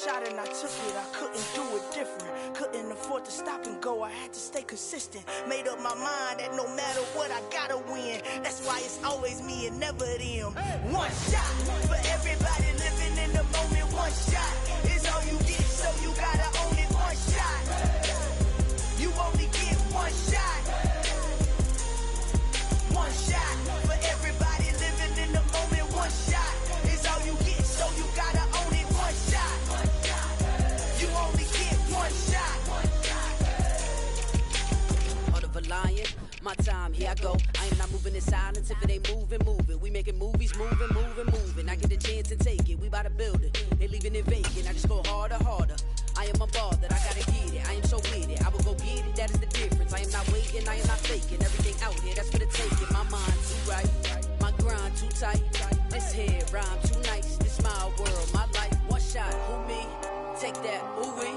shot and I took it. I couldn't do it different. Couldn't afford to stop and go. I had to stay consistent. Made up my mind that no matter what, I gotta win. That's why it's always me and never them. One shot for everybody living in the moment. One shot is all you get, so you gotta own it. One shot. You only get one shot. One shot for everybody living in the moment. One shot is all you get, so you gotta own it. One shot. You only get one shot. Heart of a lion, my time, here I go. I am not moving in silence. If it ain't moving, move it. We making movies, moving. I get a chance to take it. We bout to build it. They leaving it vacant. I just go harder. I am unbothered. I gotta get it. I am so with it. I will go get it. That is the difference. I am not waiting. I am not faking. Everything out here, that's for the taking. My mind too right. My grind too tight. This here rhyme too nice. This my world, my life. One shot, who me? Take that, ooh wee.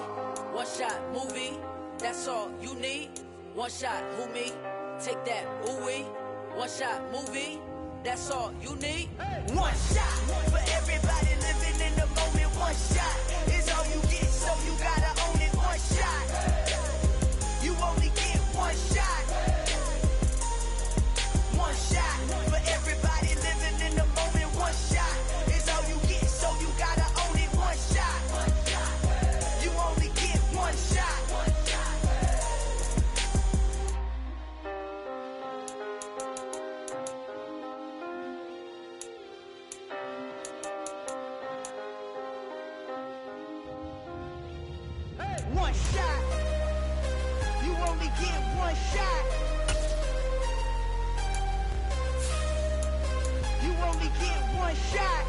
One shot, movie. That's all you need. One shot, who me? Take that, ooh wee. One shot, movie. That's all you need. One shot for everybody living in the moment. One shot is all you get, so you gotta own it. One shot. You only get one shot. One shot for everybody living in the moment. One shot is all you get, so you gotta own it. One shot. You only get one shot. One shot. You only get one shot. You only get one shot.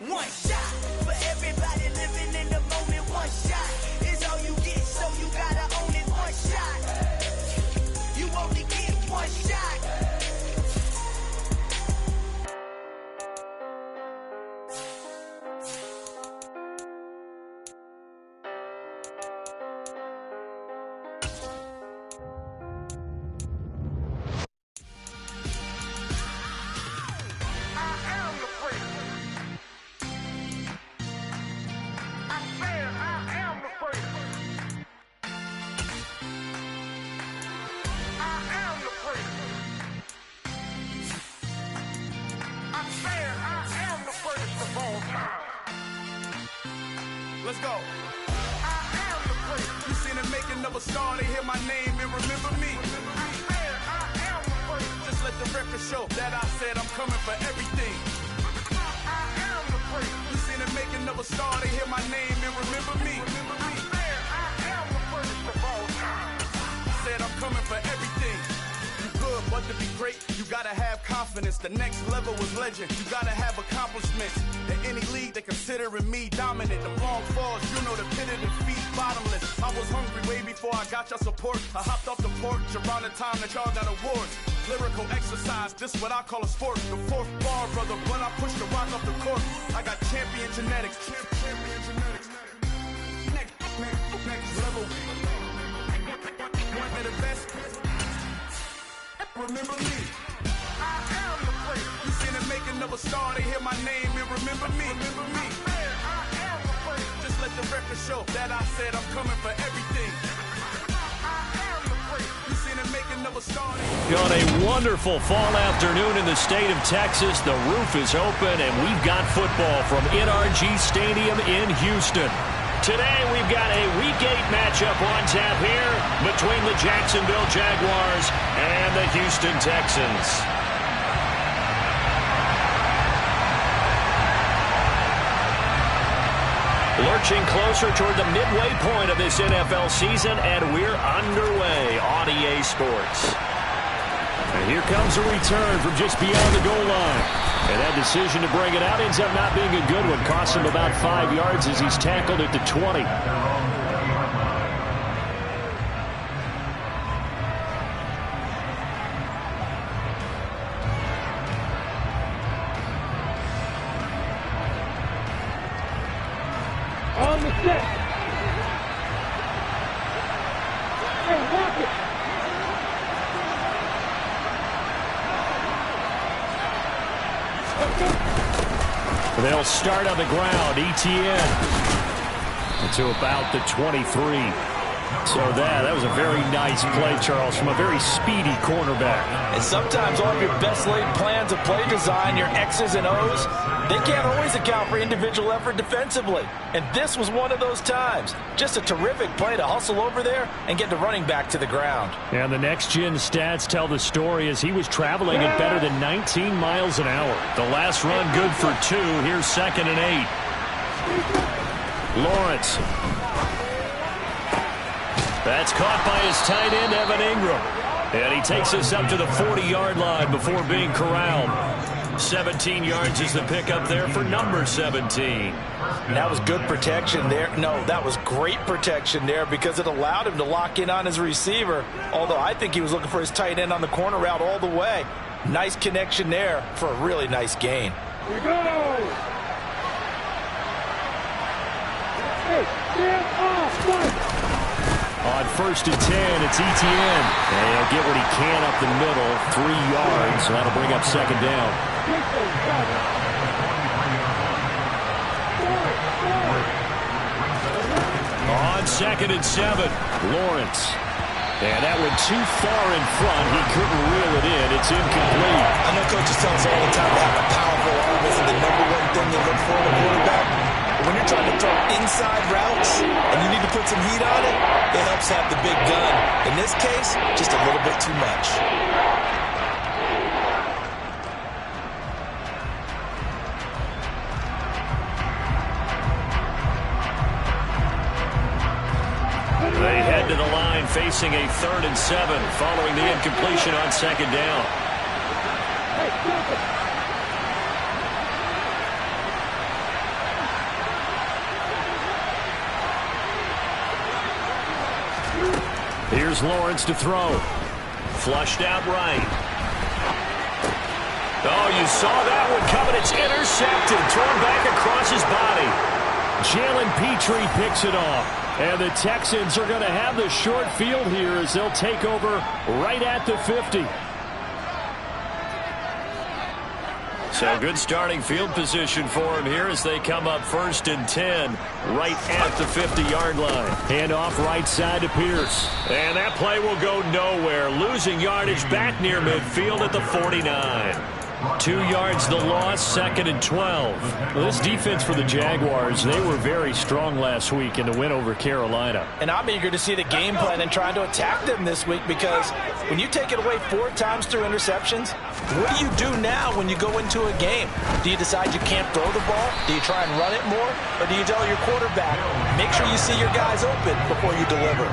One shot for everybody living in the moment. One shot is all you get, so you gotta own it. One shot. You only get one shot. Let's go. You seen the making of a star, they hear my name and remember me. Just let the record show that I said I'm coming for everything. You seen the making of a star, they hear my name and remember me. Said I'm coming for everything. You good, but to be great, you gotta have confidence. The next level was legend. You gotta have accomplishments. In any league, they considering me dominant. The long falls, you know the pit of defeat, bottomless. I was hungry way before I got your support. I hopped off the porch around the time that y'all got awards. Lyrical exercise, this what I call a sport. The fourth bar, brother, when I push the rock off the court. I got champion genetics. Next level. One of the best. Remember me. You seen the making of a star, they hear my name and remember me. Just let the record show that I said I'm coming for everything. You seen the making of a star. On a wonderful fall afternoon in the state of Texas, the roof is open and we've got football from NRG Stadium in Houston. Today we've got a Week 8 matchup on tap here between the Jacksonville Jaguars and the Houston Texans. Lurching closer toward the midway point of this NFL season, and we're underway on EA Sports. And here comes a return from just beyond the goal line. And that decision to bring it out ends up not being a good one. Costs him about 5 yards as he's tackled at the 20. On the stick. Hey, walk it. They'll start on the ground. ETN to about the 23. So that was a very nice play, Charles, from a very speedy cornerback. And sometimes all of your best laid plans of play design, your X's and O's, they can't always account for individual effort defensively. And this was one of those times. Just a terrific play to hustle over there and get the running back to the ground. And the next-gen stats tell the story as he was traveling at better than 19 miles an hour. The last run good for 2. Here's 2nd and 8. Lawrence. That's caught by his tight end, Evan Ingram. And he takes us up to the 40-yard line before being corralled. 17 yards is the pickup there for number 17. And that was good protection there. No, that was great protection there because it allowed him to lock in on his receiver. Although I think he was looking for his tight end on the corner route all the way. Nice connection there for a really nice gain. Here we go. Hey, stand off, Mike. On 1st and 10, it's ETN. And he'll get what he can up the middle, 3 yards. So that'll bring up 2nd down. On 2nd and 7, Lawrence. And that went too far in front. He couldn't reel it in. It's incomplete. I know coaches tell us all the time to have a powerful arm isn't the #1 thing they look for in a quarterback. When you're trying to throw inside routes and you need to put some heat on it, it helps have the big gun. In this case, just a little bit too much. They head to the line facing a 3rd and 7 following the incompletion on 2nd down. Here's Lawrence to throw. Flushed out right. Oh, you saw that one coming. It's intercepted. Thrown back across his body. Jalen Petrie picks it off. And the Texans are going to have the short field here as they'll take over right at the 50. So good starting field position for him here as they come up 1st and 10 right at the 50-yard line. Hand off right side to Pierce. And that play will go nowhere. Losing yardage back near midfield at the 49. 2 yards the loss, 2nd and 12. Well, this defense for the Jaguars, they were very strong last week in the win over Carolina. And I'm eager to see the game plan and trying to attack them this week because when you take it away 4 times through interceptions, what do you do now when you go into a game? Do you decide you can't throw the ball? Do you try and run it more? Or do you tell your quarterback, make sure you see your guys open before you deliver?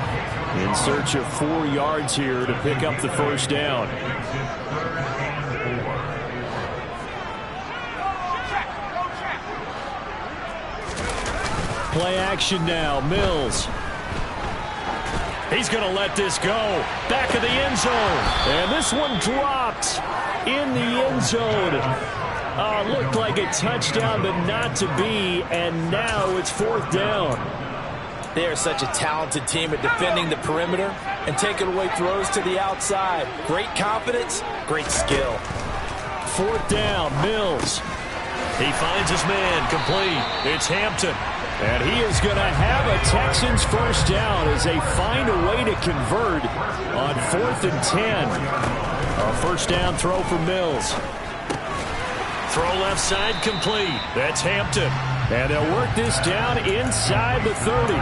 In search of 4 yards here to pick up the 1st down. Play action now. Mills. He's going to let this go. Back of the end zone. And this one dropped in the end zone. Looked like a touchdown, but not to be. And now it's 4th down. They are such a talented team at defending the perimeter and taking away throws to the outside. Great confidence, great skill. 4th down, Mills. He finds his man, complete. It's Hampton. And he is going to have a Texans 1st down as they find a way to convert on 4th and 10. A 1st down throw for Mills. Throw left side complete. That's Hampton. And they'll work this down inside the 30.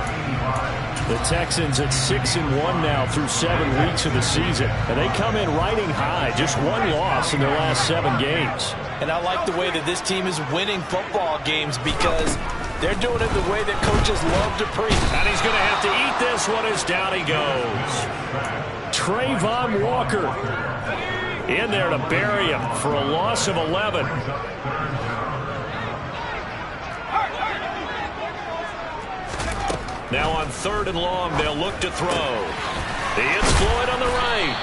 The Texans at 6-1 now through 7 weeks of the season. And they come in riding high. Just 1 loss in their last 7 games. And I like the way that this team is winning football games because they're doing it the way that coaches love to preach. And he's going to have to eat this one as down he goes. Trayvon Walker in there to bury him for a loss of 11. Now on 3rd and long, they'll look to throw. It's Floyd on the right.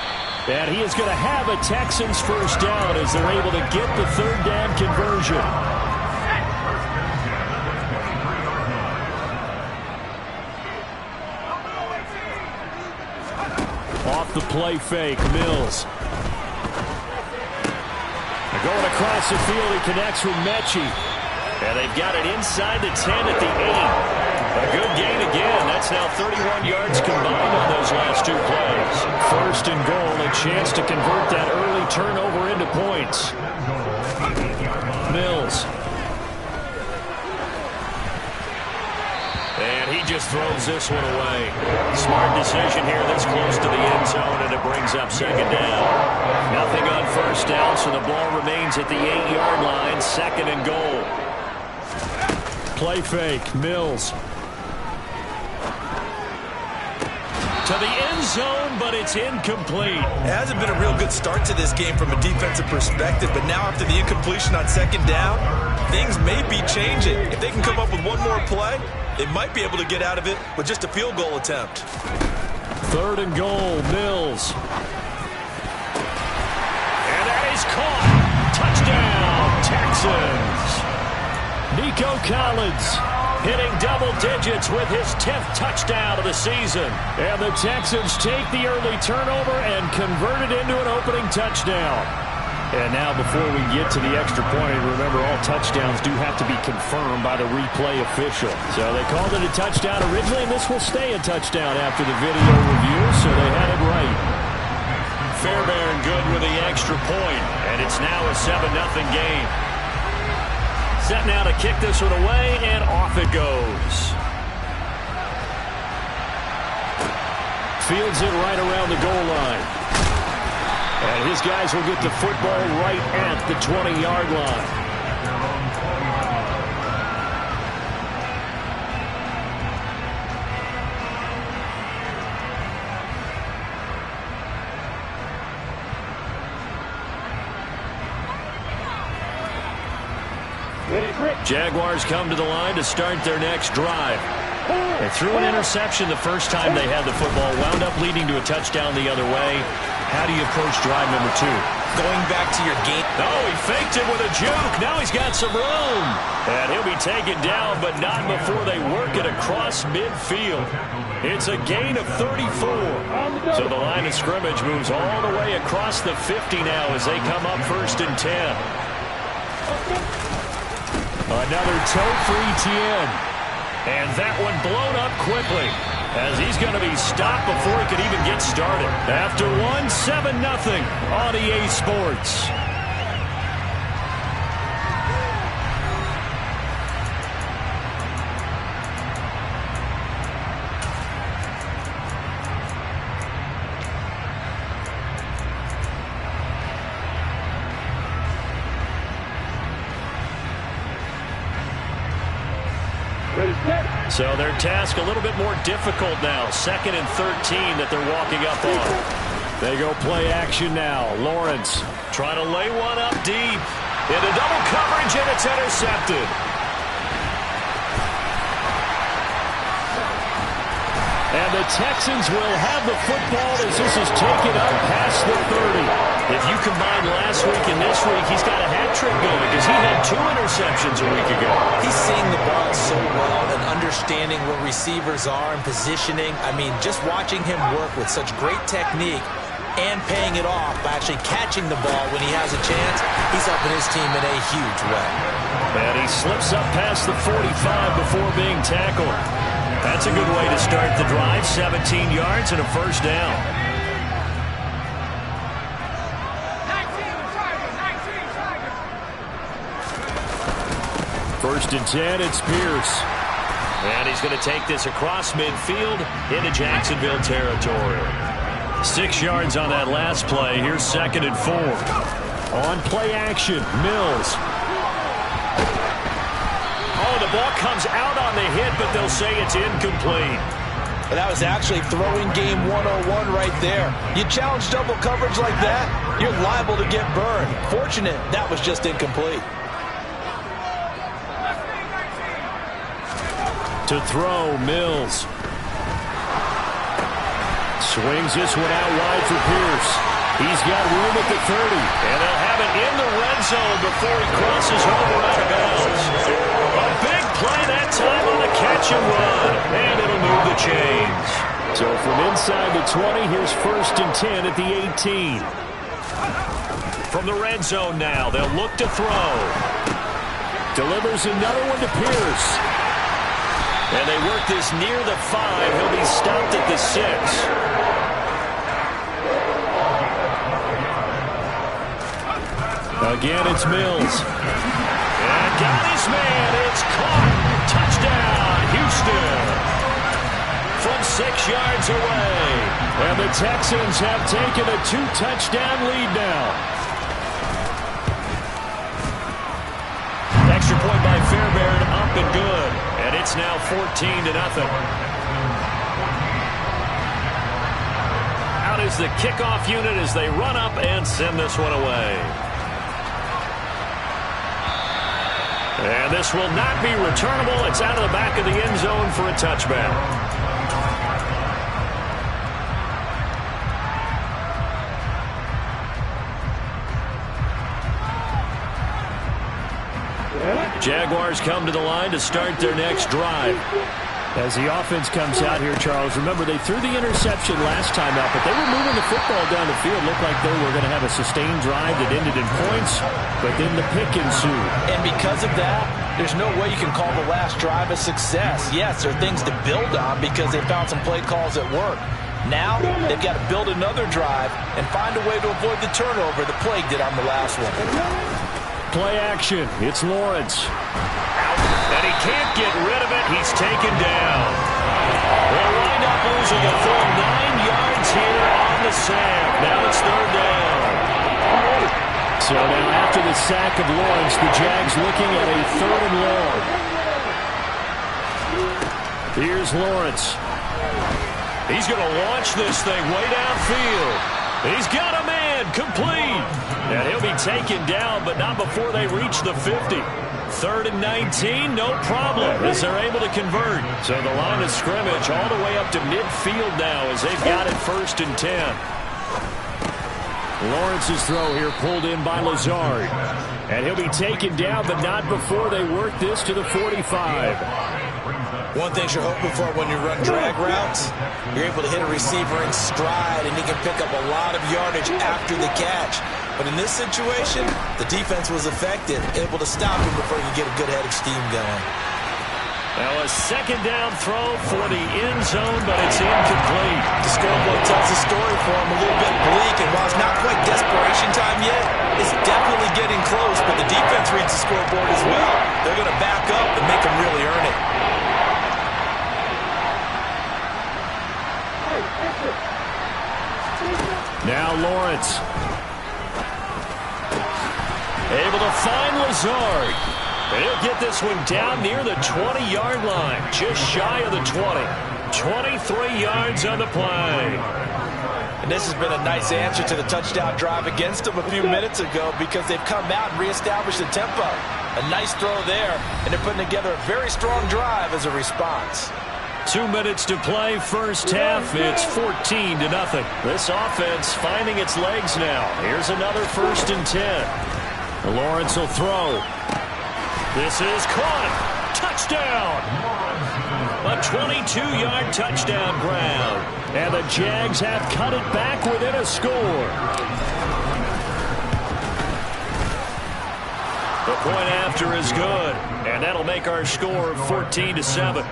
And he is going to have a Texans 1st down as they're able to get the 3rd down conversion. Off the play fake, Mills. Going across the field, he connects with Mechie. And they've got it inside the 10 at the 8. A good gain again. That's now 31 yards combined on those last two plays. First and goal, a chance to convert that early turnover into points. Mills. And he just throws this one away. Smart decision here this close to the end zone, and it brings up second down. Nothing on first down, so the ball remains at the 8-yard line, second and goal. Play fake, Mills. To the end zone, but it's incomplete. It hasn't been a real good start to this game from a defensive perspective, but now after the incompletion on second down, things may be changing. If they can come up with one more play, they might be able to get out of it with just a field goal attempt. Third and goal, Mills. And that is caught. Touchdown, Texans. Nico Collins hitting double digits with his 10th touchdown of the season. And the Texans take the early turnover and convert it into an opening touchdown. And now before we get to the extra point, remember all touchdowns do have to be confirmed by the replay official. So they called it a touchdown originally, and this will stay a touchdown after the video review, so they had it right. Fairbairn good with the extra point, and it's now a 7-0 game. Set now to kick this one away, and off it goes. Fields it right around the goal line. And his guys will get the football right at the 20-yard line. Jaguars come to the line to start their next drive. They threw an interception the first time they had the football, wound up leading to a touchdown the other way. How do you approach drive number 2? Going back to your game. Oh, he faked it with a juke. Now he's got some room. And he'll be taken down, but not before they work it across midfield. It's a gain of 34. So the line of scrimmage moves all the way across the 50 now as they come up first and 10. Another toe for Etienne. And that one blown up quickly as he's going to be stopped before he could even get started. After 7-0 on EA Sports. So their task a little bit more difficult now. 2nd and 13 that they're walking up on. They go play action now. Lawrence trying to lay one up deep. Into double coverage, and it's intercepted. And the Texans will have the football as this is taken up past the 30. If you combine last week and this week, he's got a hat trick going because he had 2 interceptions a week ago. He's seeing the ball so well and understanding what receivers are and positioning. I mean, just watching him work with such great technique and paying it off by actually catching the ball when he has a chance, he's helping his team in a huge way. And he slips up past the 45 before being tackled. That's a good way to start the drive. 17 yards and a first down. First and 10, it's Pierce. And he's going to take this across midfield into Jacksonville territory. 6 yards on that last play. Here's 2nd and 4. On play action, Mills. Oh, the ball comes out on the hit, but they'll say it's incomplete. And that was actually throwing game 101 right there. You challenge double coverage like that, you're liable to get burned. Fortunate that was just incomplete. To throw, Mills. Swings this one out wide for Pierce. He's got room at the 30. And they'll have it in the red zone before he crosses over out of bounds. A big play that time on the catch and run. And it'll move the chains. So from inside the 20, here's 1st and 10 at the 18. From the red zone now, they'll look to throw. Delivers another one to Pierce. And they work this near the 5. He'll be stopped at the 6. Again, it's Mills. And got his man. It's caught. Touchdown, Houston. From 6 yards away. And the Texans have taken a 2-touchdown lead now. Extra point by Fairbairn, up and good. And it's now 14-0. Out is the kickoff unit as they run up and send this one away. And this will not be returnable. It's out of the back of the end zone for a touchback. Jaguars come to the line to start their next drive. As the offense comes out here, Charles, remember they threw the interception last time out, but they were moving the football down the field. Looked like they were going to have a sustained drive that ended in points, but then the pick ensued. And because of that, there's no way you can call the last drive a success. Yes, there are things to build on because they found some play calls that work. Now they've got to build another drive and find a way to avoid the turnover the plague did on the last one. Play action. It's Lawrence. And he can't get rid of it. He's taken down. They'll wind up losing a full 9 yards here on the sack. Now it's 3rd down. So now after the sack of Lawrence, the Jags looking at a 3rd and long. Here's Lawrence. He's going to launch this thing way downfield. He's got a man, complete. And he'll be taken down, but not before they reach the 50. 3rd and 19, no problem, as they're able to convert. So the line of scrimmage all the way up to midfield now as they've got it 1st and 10. Lawrence's throw here pulled in by Lazard. And he'll be taken down, but not before they work this to the 45. One thing you're hoping for when you run drag routes, you're able to hit a receiver in stride, and he can pick up a lot of yardage after the catch. But in this situation, the defense was effective, able to stop him before you get a good head of steam going. Now a 2nd down throw for the end zone, but it's incomplete. The scoreboard tells the story for him a little bit bleak, and while it's not quite desperation time yet, it's definitely getting close, but the defense reads the scoreboard as well. They're going to back up and make him really earn it. Now Lawrence. Able to find Lazard. And he'll get this one down near the 20-yard line. Just shy of the 20. 23 yards on the play. And this has been a nice answer to the touchdown drive against them a few minutes ago because they've come out and reestablished the tempo. A nice throw there, and they're putting together a very strong drive as a response. 2 minutes to play, first half. It's 14-0. This offense finding its legs now. Here's another 1st and 10. Lawrence will throw. This is caught. Touchdown. A 22-yard touchdown grab. And the Jags have cut it back within a score. The point after is good. And that'll make our score 14-7.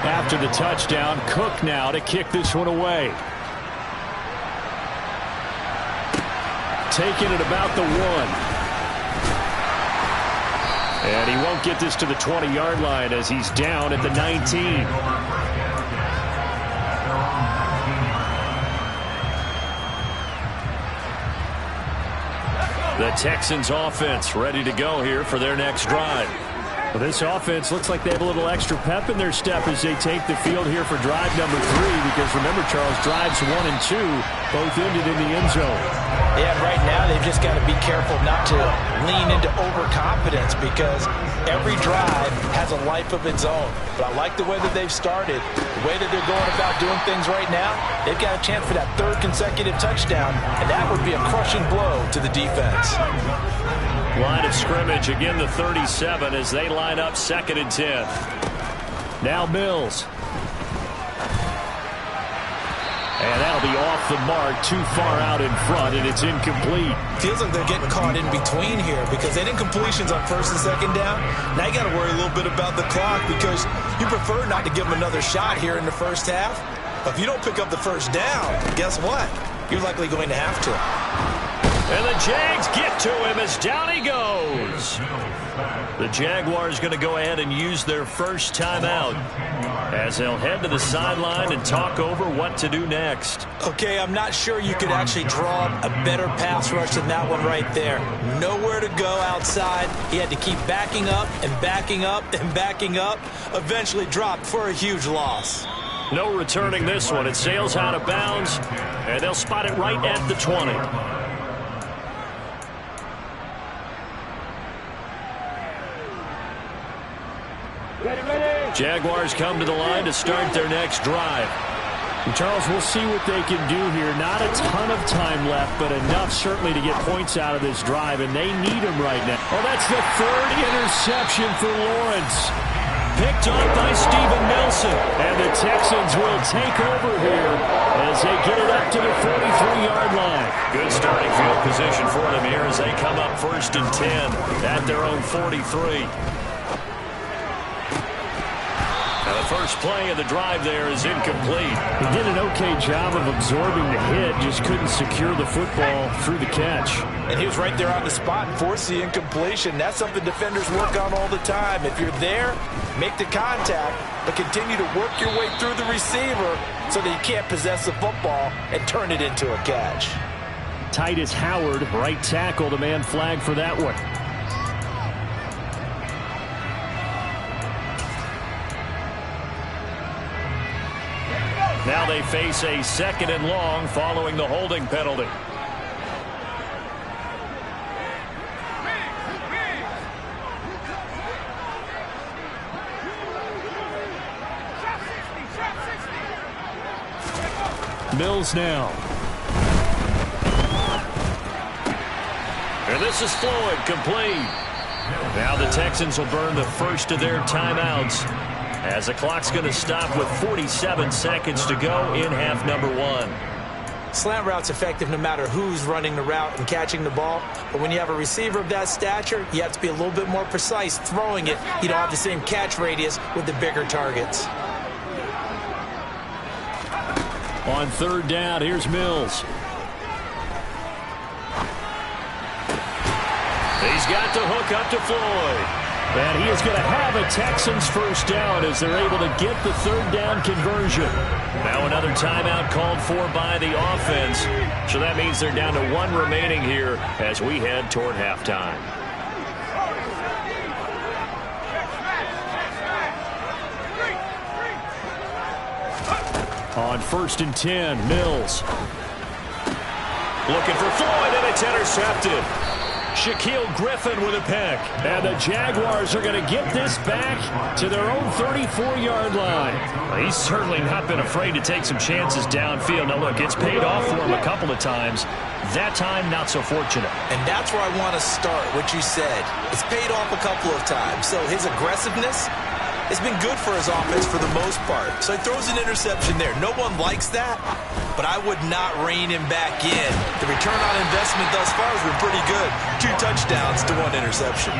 After the touchdown, Cook now to kick this one away. Taking it about the 1. And he won't get this to the 20-yard line as he's down at the 19. The Texans offense ready to go here for their next drive. Well, this offense looks like they have a little extra pep in their step as they take the field here for drive number 3, because remember, Charles, drives 1 and 2 both ended in the end zone. Yeah, right now they've just got to be careful not to lean into overconfidence because every drive has a life of its own. But I like the way that they've started, the way that they're going about doing things right now. They've got a chance for that 3rd consecutive touchdown, and that would be a crushing blow to the defense. Line of scrimmage, again the 37 as they line up 2nd and 10. Now Mills. And that'll be off the mark, too far out in front, and it's incomplete. Feels like they're getting caught in between here because they didn't completions on first and second down. Now you got to worry a little bit about the clock because you prefer not to give them another shot here in the first half. But if you don't pick up the first down, guess what? You're likely going to have to. And the Jags get to him as down he goes. The Jaguars going to go ahead and use their first timeout as they'll head to the sideline and talk over what to do next. Okay, I'm not sure you could actually draw a better pass rush than that one right there. Nowhere to go outside. He had to keep backing up and backing up and backing up. Eventually dropped for a huge loss. No returning this one. It sails out of bounds, and they'll spot it right at the 20. Jaguars come to the line to start their next drive. And Charles, we'll see what they can do here. Not a ton of time left, but enough certainly to get points out of this drive, and they need them right now. Oh, that's the third interception for Lawrence. Picked off by Steven Nelson. And the Texans will take over here as they get it up to the 43-yard line. Good starting field position for them here as they come up 1st and 10 at their own 43. Now the first play of the drive there is incomplete. He did an okay job of absorbing the hit, just couldn't secure the football through the catch. And he was right there on the spot and forced the incompletion. That's something defenders work on all the time. If you're there, make the contact, but continue to work your way through the receiver so that you can't possess the football and turn it into a catch. Titus Howard, right tackle, the man flagged for that one. Now they face a 2nd and long following the holding penalty. Mills now. And this is Floyd, complete. Now the Texans will burn the first of their timeouts as the clock's going to stop with 47 seconds to go in half number 1. Slant route's effective no matter who's running the route and catching the ball. But when you have a receiver of that stature, you have to be a little bit more precise throwing it. You don't have the same catch radius with the bigger targets. On 3rd down, here's Mills. He's got the hook up to Floyd. And he is going to have a Texans first down as they're able to get the 3rd down conversion. Now another timeout called for by the offense. So that means they're down to 1 remaining here as we head toward halftime. On 1st and 10, Mills. Looking for Floyd, and it's intercepted. Shaquille Griffin with a pick. And the Jaguars are going to get this back to their own 34-yard line. Well, he's certainly not been afraid to take some chances downfield. Now, look, it's paid off for him a couple of times. That time, not so fortunate. And that's where I want to start, what you said. It's paid off a couple of times. So his aggressiveness has been good for his offense for the most part. So he throws an interception there. No one likes that, but I would not rein him back in. The return on investment thus far has been pretty good. 2 touchdowns to 1 interception.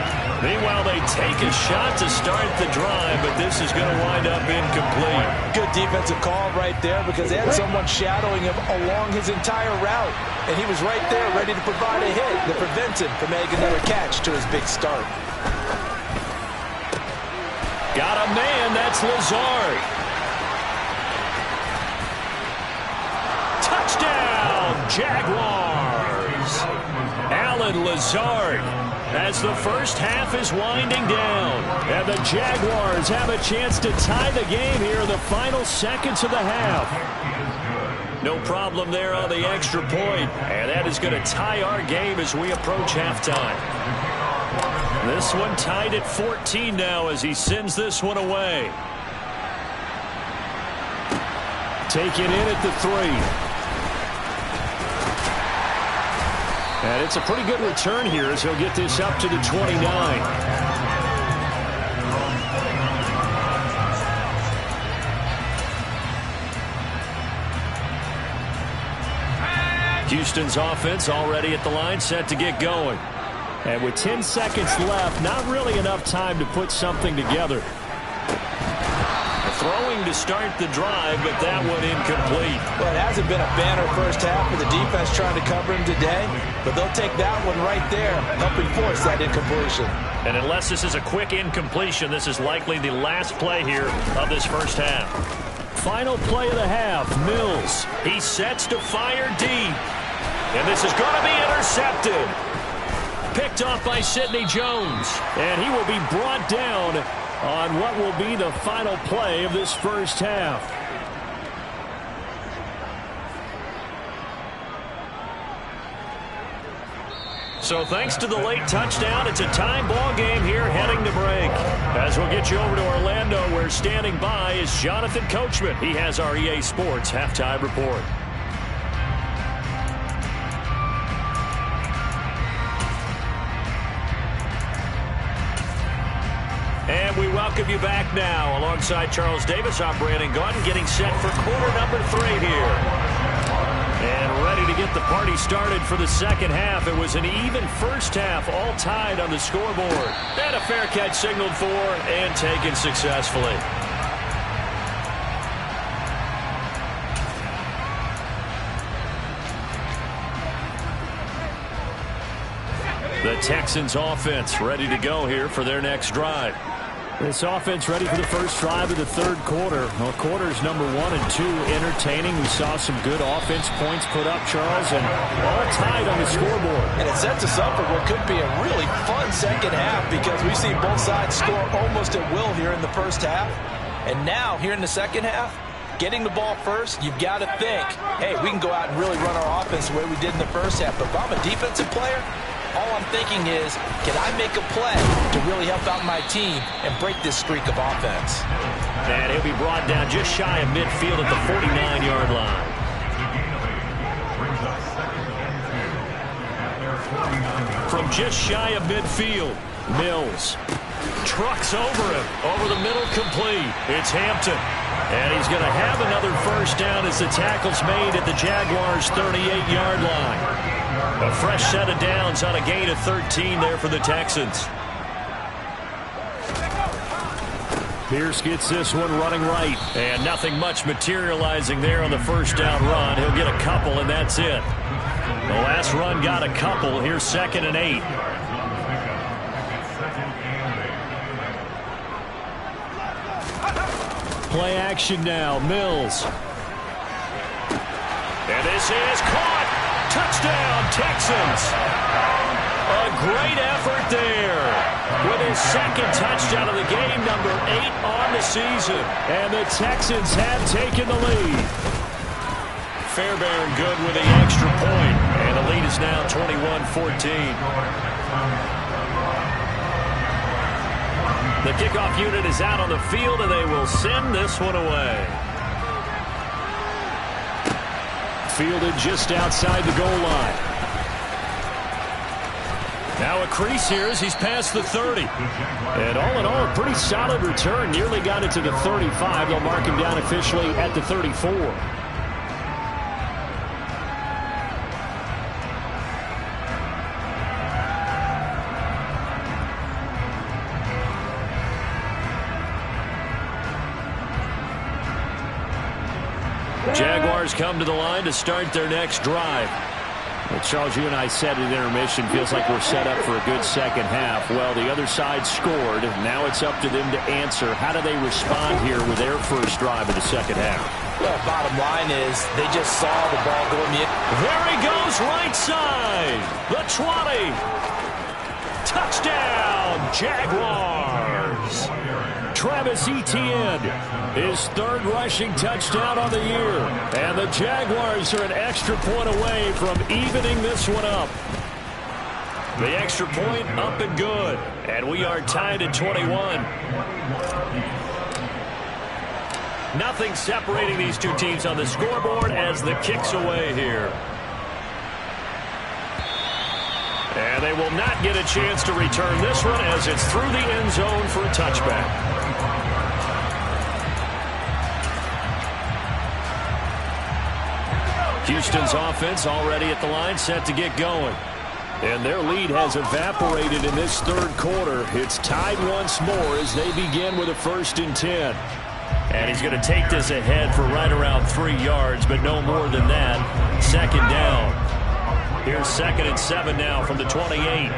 Meanwhile, they take a shot to start the drive, but this is going to wind up incomplete. Good defensive call right there because they had someone shadowing him along his entire route, and he was right there ready to provide a hit that prevents him from making another catch to his big start. Got a man, that's Lazard. Touchdown, Jaguars. Alan Lazard as the first half is winding down. And the Jaguars have a chance to tie the game here in the final seconds of the half. No problem there on the extra point. And that is going to tie our game as we approach halftime. This one tied at 14 now as he sends this one away. Taken in at the 3. And it's a pretty good return here as he'll get this up to the 29. Houston's offense already at the line, set to get going. And with 10 seconds left, not really enough time to put something together. Throwing to start the drive, but that one incomplete. Well, it hasn't been a banner first half for the defense trying to cover him today, but they'll take that one right there, helping force that incompletion. And unless this is a quick incompletion, this is likely the last play here of this first half. Final play of the half, Mills. He sets to fire deep. And this is going to be intercepted. Picked off by Sidney Jones. And he will be brought down on what will be the final play of this first half. So thanks to the late touchdown, it's a tie ball game here heading to break. As we'll get you over to Orlando, where standing by is Jonathan Coachman. He has our EA Sports halftime report. And we welcome you back now. Alongside Charles Davis, I'm Brandon Gaudin, getting set for quarter number 3 here. And ready to get the party started for the second half. It was an even first half, all tied on the scoreboard. And a fair catch signaled for and taken successfully. The Texans offense ready to go here for their next drive. This offense ready for the first drive of the third quarter. Well, quarters number 1 and 2 entertaining. We saw some good offense points put up, Charles, and all tied on the scoreboard. And it sets us up for what could be a really fun second half, because we've seen both sides score almost at will here in the first half. And now, here in the second half, getting the ball first, you've got to think, hey, we can go out and really run our offense the way we did in the first half. But if I'm a defensive player, all I'm thinking is, can I make a play to really help out my team and break this streak of offense? And he'll be brought down just shy of midfield at the 49-yard line. From just shy of midfield, Mills trucks over him, over the middle, complete. It's Hampton. And he's going to have another first down as the tackle's made at the Jaguars' 38-yard line. A fresh set of downs on a gain of 13 there for the Texans. Pierce gets this one running right. And nothing much materializing there on the first down run. He'll get a couple, and that's it. The last run got a couple. Here's 2nd and 8. Play action now. Mills. And this is caught. Touchdown, Texans. A great effort there. With his second touchdown of the game, number 8 on the season. And the Texans have taken the lead. Fairbairn good with the extra point. And the lead is now 21-14. The kickoff unit is out on the field, and they will send this one away. Fielded just outside the goal line. Now a crease here as he's past the 30. And all in all, a pretty solid return. Nearly got it to the 35. They'll mark him down officially at the 34. Jaguars come to the line to start their next drive. Well, Charles, you and I said at intermission, feels like we're set up for a good second half. Well, the other side scored. Now it's up to them to answer. How do they respond here with their first drive of the second half? Well, bottom line is they just saw the ball going in. There he goes, right side. The 20. Touchdown, Jaguars. Travis Etienne, his 3rd rushing touchdown on the year. And the Jaguars are an extra point away from evening this one up. The extra point up and good. And we are tied at 21. Nothing separating these two teams on the scoreboard as the kick's away here. And they will not get a chance to return this one as it's through the end zone for a touchback. Houston's offense already at the line, set to get going. And their lead has evaporated in this third quarter. It's tied once more as they begin with a 1st and 10. And he's going to take this ahead for right around 3 yards, but no more than that. 2nd down. Here's 2nd and 7 now from the 28.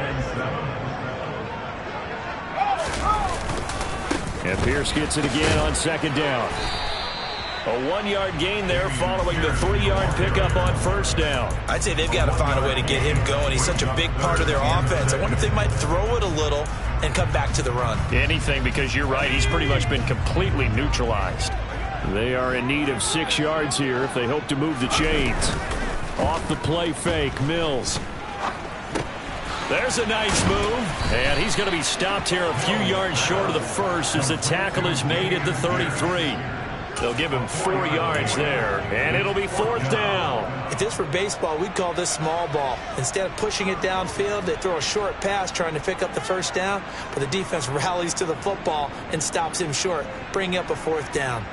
And Pierce gets it again on 2nd down. A 1-yard gain there following the 3-yard pickup on 1st down. I'd say they've got to find a way to get him going. He's such a big part of their offense. I wonder if they might throw it a little and come back to the run. Anything, because you're right. He's pretty much been completely neutralized. They are in need of 6 yards here if they hope to move the chains. Off the play fake, Mills. There's a nice move. And he's going to be stopped here a few yards short of the first as the tackle is made at the 33. They'll give him 4 yards there, and it'll be 4th down. If this were baseball, we'd call this small ball. Instead of pushing it downfield, they throw a short pass trying to pick up the 1st down, but the defense rallies to the football and stops him short, bringing up a 4th down.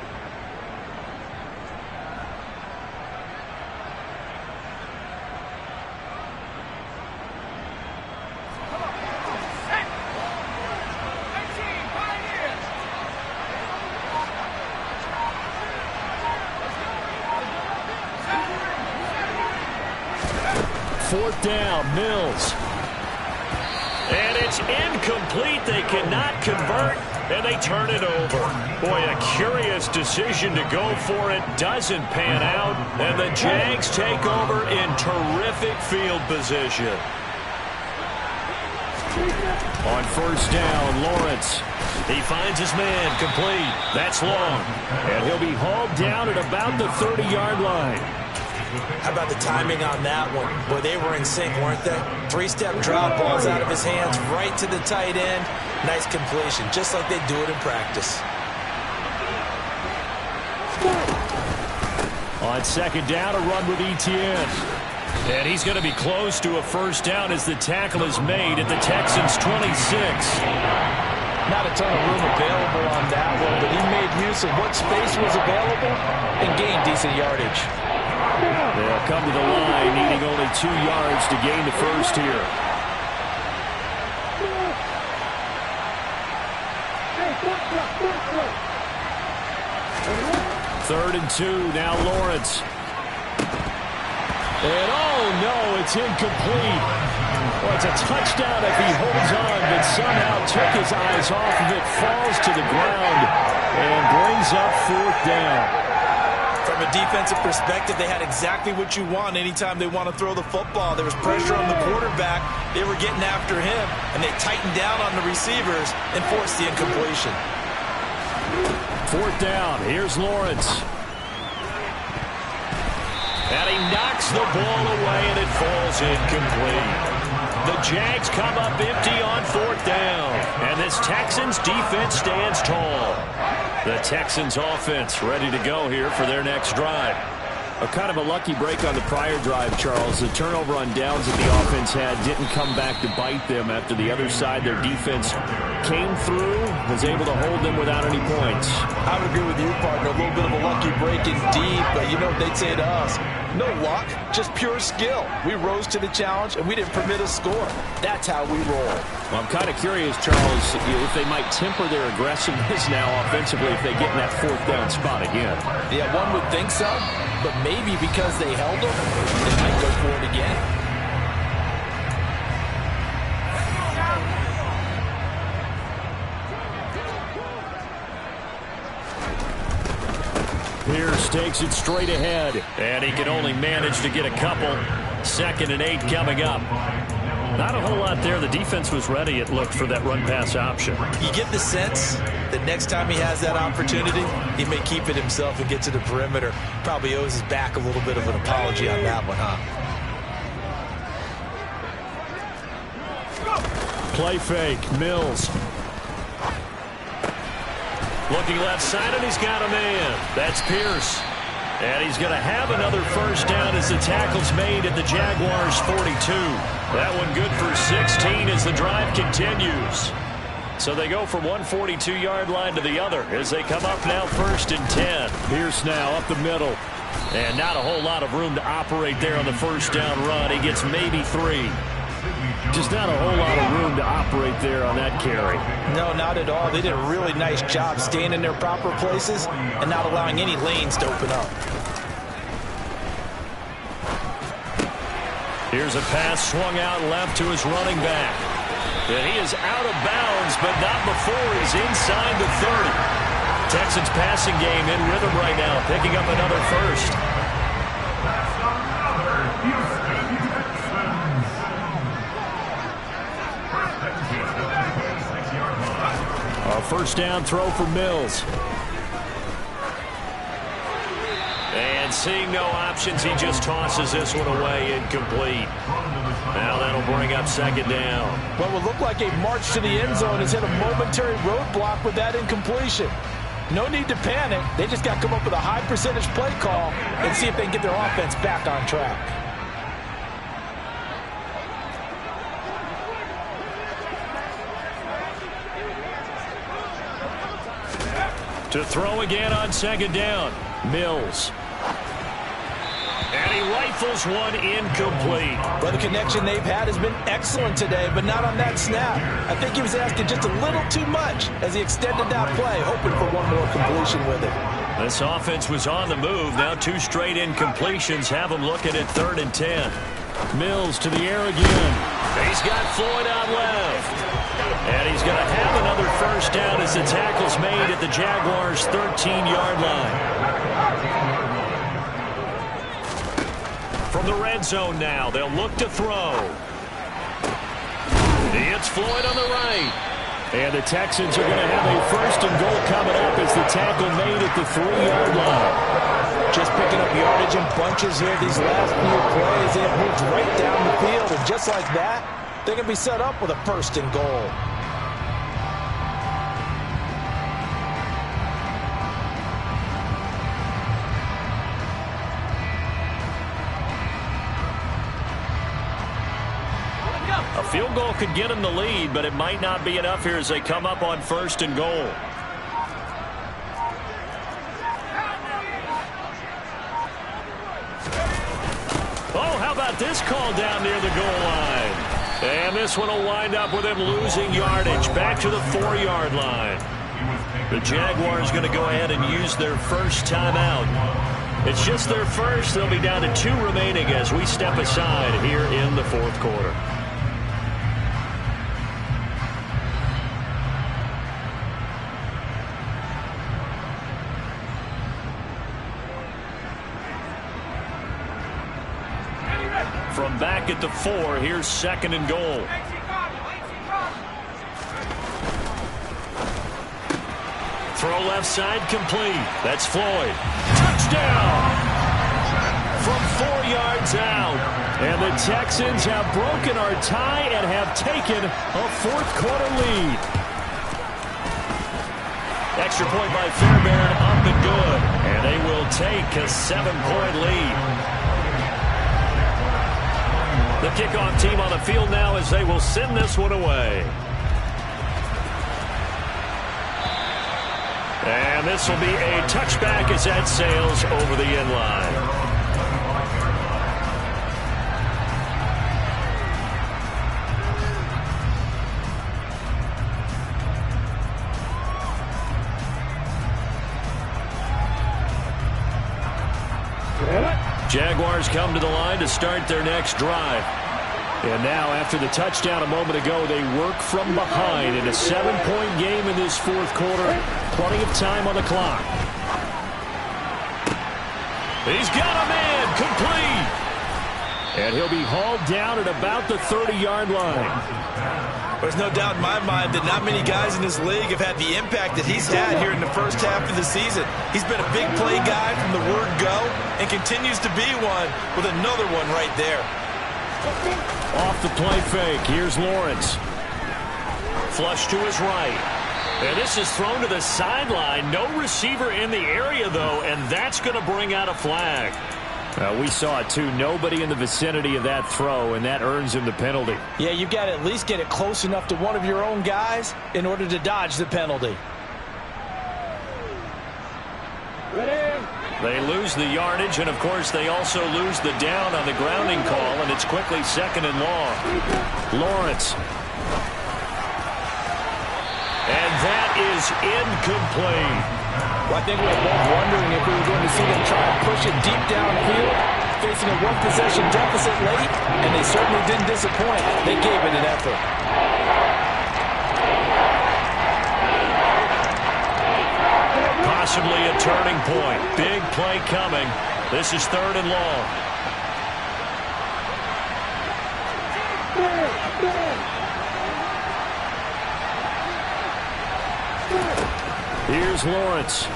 Fourth down, Mills. And it's incomplete. They cannot convert, and they turn it over. Boy, a curious decision to go for it. Doesn't pan out, and the Jags take over in terrific field position. On 1st down, Lawrence. He finds his man, complete. That's long. And he'll be hauled down at about the 30-yard line. How about the timing on that one? Boy, they were in sync, weren't they? 3-step drop, balls out of his hands, right to the tight end. Nice completion, just like they do it in practice. On 2nd down, a run with Etienne. And he's going to be close to a 1st down as the tackle is made at the Texans' 26. Not a ton of room available on that one, but he made use of what space was available and gained decent yardage. They'll come to the line, needing only 2 yards to gain the 1st here. 3rd and 2, now Lawrence. And oh no, it's incomplete. Well, it's a touchdown if he holds on, but somehow took his eyes off of it, falls to the ground, and brings up 4th down. From a defensive perspective, they had exactly what you want anytime they want to throw the football. There was pressure on the quarterback. They were getting after him, and they tightened down on the receivers and forced the incompletion. 4th down. Here's Lawrence. And he knocks the ball away, and it falls incomplete. The Jags come up empty on 4th down, and this Texans defense stands tall. The Texans offense ready to go here for their next drive. A kind of a lucky break on the prior drive, Charles. The turnover on downs that the offense had didn't come back to bite them after the other side. Their defense came through, was able to hold them without any points. I would agree with you, partner. A little bit of a lucky break indeed, but you know what they'd say to us? No luck, just pure skill. We rose to the challenge, and we didn't permit a score. That's how we roll. Well, I'm kind of curious, Charles, if they might temper their aggressiveness now offensively if they get in that 4th down spot again. Yeah, one would think so, but maybe because they held them, they might go for it again. Pierce takes it straight ahead, and he can only manage to get a couple. 2nd and 8 coming up. Not a whole lot there. The defense was ready, it looked, for that run-pass option. You get the sense that next time he has that opportunity, he may keep it himself and get to the perimeter. Probably owes his back a little bit of an apology on that one, huh? Play fake, Mills. Looking left side, and he's got a man. That's Pierce. And he's going to have another 1st down as the tackle's made at the Jaguars' 42. That one good for 16 as the drive continues. So they go from one 42-yard line to the other as they come up now 1st and 10. Pierce now up the middle. And not a whole lot of room to operate there on the first down run. He gets maybe 3. Just not a whole lot of room to operate there on that carry. No, not at all. They did a really nice job staying in their proper places and not allowing any lanes to open up. Here's a pass swung out left to his running back. And he is out of bounds, but not before he's inside the 30. Texans passing game in rhythm right now, picking up another first. A first down throw for Mills. And seeing no options, he just tosses this one away, incomplete. Now that'll bring up second down. What would look like a march to the end zone has hit a momentary roadblock with that incompletion. No need to panic. They just got to come up with a high percentage play call and see if they can get their offense back on track. To throw again on second down, Mills. And he rifles one incomplete. Well, the connection they've had has been excellent today, but not on that snap. I think he was asking just a little too much as he extended that play, hoping for one more completion with it. This offense was on the move. Now 2 straight incompletions have him looking at 3rd and 10. Mills to the air again. He's got Floyd out left. And he's going to have another first down as the tackle's made at the Jaguars' 13-yard line. From the red zone now, they'll look to throw. It's Floyd on the right. And the Texans are going to have a first and goal coming up as the tackle made at the 3-yard line. Just picking up yardage in bunches here these last few plays. They have moved right down the field, and just like that, they're going to be set up with a first and goal. A field goal could get them the lead, but it might not be enough here as they come up on first and goal. Oh, how about this call down near the goal line? And this one will wind up with him losing yardage back to the 4-yard line. The Jaguars going to go ahead and use their first timeout. It's just their first. They'll be down to 2 remaining as we step aside here in the 4th quarter. From back at the 4, here's 2nd and goal. Throw left side complete. That's Floyd. Touchdown! From 4 yards out. And the Texans have broken our tie and have taken a 4th quarter lead. Extra point by Fairbairn, up and good. And they will take a 7-point lead. The kickoff team on the field now as they will send this one away. And this will be a touchback as that sails over the end line. Jaguars come to the line to start their next drive. And now, after the touchdown a moment ago, they work from behind in a 7-point game in this 4th quarter. Plenty of time on the clock. He's got a man complete. And he'll be hauled down at about the 30-yard line. There's no doubt in my mind that not many guys in this league have had the impact that he's had here in the first half of the season. He's been a big play guy from the word go and continues to be one with another one right there. Off the play fake, here's Lawrence. Flush to his right. And this is thrown to the sideline. No receiver in the area, though, and that's going to bring out a flag. We saw it, too. Nobody in the vicinity of that throw, and that earns him the penalty. Yeah, you've got to at least get it close enough to one of your own guys in order to dodge the penalty. Ready? They lose the yardage, and, of course, they also lose the down on the grounding call, and it's quickly 2nd and long. Lawrence. And that is incomplete. Well, I think we were both wondering if we were going to see them try and push it deep downfield, facing a one-possession deficit late, and they certainly didn't disappoint. They gave it an effort. Possibly a turning point. Big play coming. This is 3rd and long. Here's Lawrence.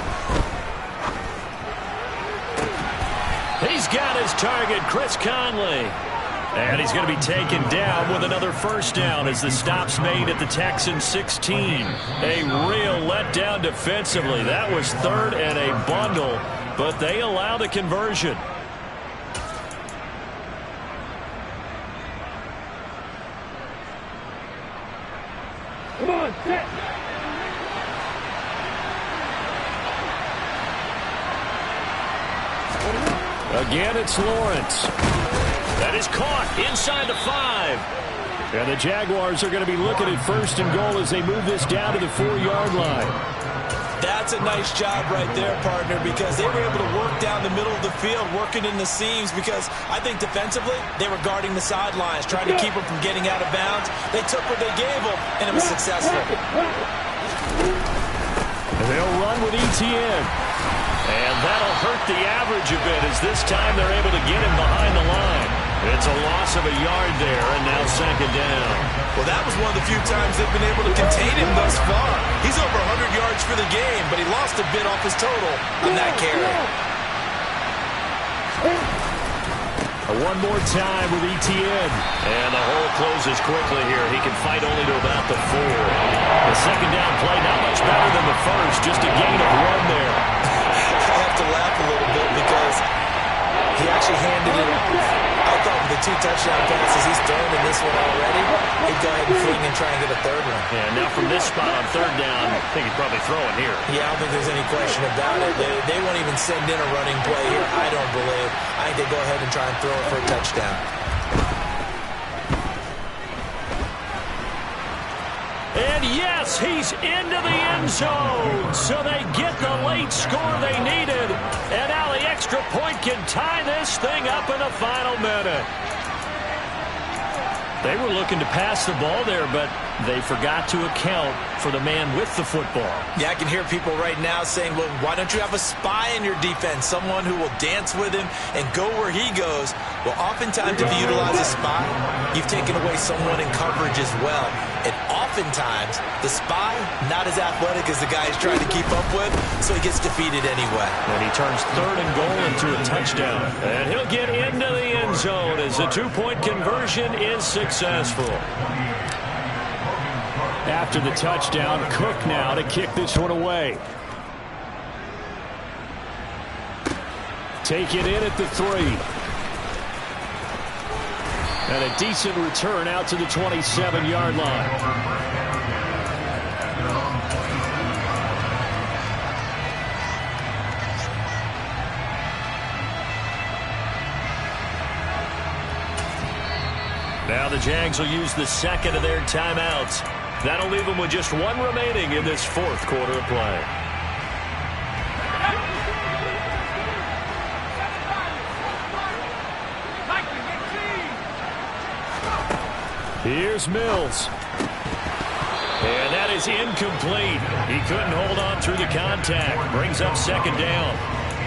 He's got his target, Chris Conley. And he's going to be taken down with another first down as the stop's made at the Texans' 16. A real letdown defensively. That was 3rd and a bundle, but they allow the conversion. Come on, set. Again, it's Lawrence. That is caught inside the 5. And the Jaguars are going to be looking at 1st and goal as they move this down to the 4-yard line. That's a nice job right there, partner, because they were able to work down the middle of the field, working in the seams, because I think defensively they were guarding the sidelines, trying to keep them from getting out of bounds. They took what they gave them, and it was successful. And they'll run with Etienne. And that'll hurt the average a bit as this time they're able to get him behind the line. It's a loss of a yard there, and now 2nd down. Well, that was one of the few times they've been able to contain him thus far. He's over 100 yards for the game, but he lost a bit off his total on that carry. One more time with Etienne. And the hole closes quickly here. He can fight only to about the 4. The 2nd down play, not much better than the first, just a gain of 1 there. I have to laugh a little bit because he actually handed it. I thought with the 2 touchdown passes he's thrown in this one already, he'd go ahead and fling and try and get a 3rd one. Yeah, now from this spot on 3rd down, I think he'd probably throw it here. Yeah, I don't think there's any question about it. They won't even send in a running play here, I don't believe. I think they go ahead and try and throw it for a touchdown. And yes, he's into the end zone. So they get the late score they needed. And now the extra point can tie this thing up in the final minute. They were looking to pass the ball there, but they forgot to account for the man with the football. Yeah, I can hear people right now saying, well, why don't you have a spy in your defense, someone who will dance with him and go where he goes? Well, oftentimes if you utilize a spy, you've taken away someone in coverage as well. And oftentimes, the spy, not as athletic as the guy he's trying to keep up with, so he gets defeated anyway. And he turns 3rd and goal into a touchdown. And he'll get into the end zone as the 2-point conversion is successful. After the touchdown, Cook now to kick this one away. Take it in at the 3. And a decent return out to the 27-yard line. Now the Jags will use the 2nd of their timeouts. That'll leave them with just 1 remaining in this 4th quarter of play. Here's Mills. And that is incomplete. He couldn't hold on through the contact. Brings up 2nd down.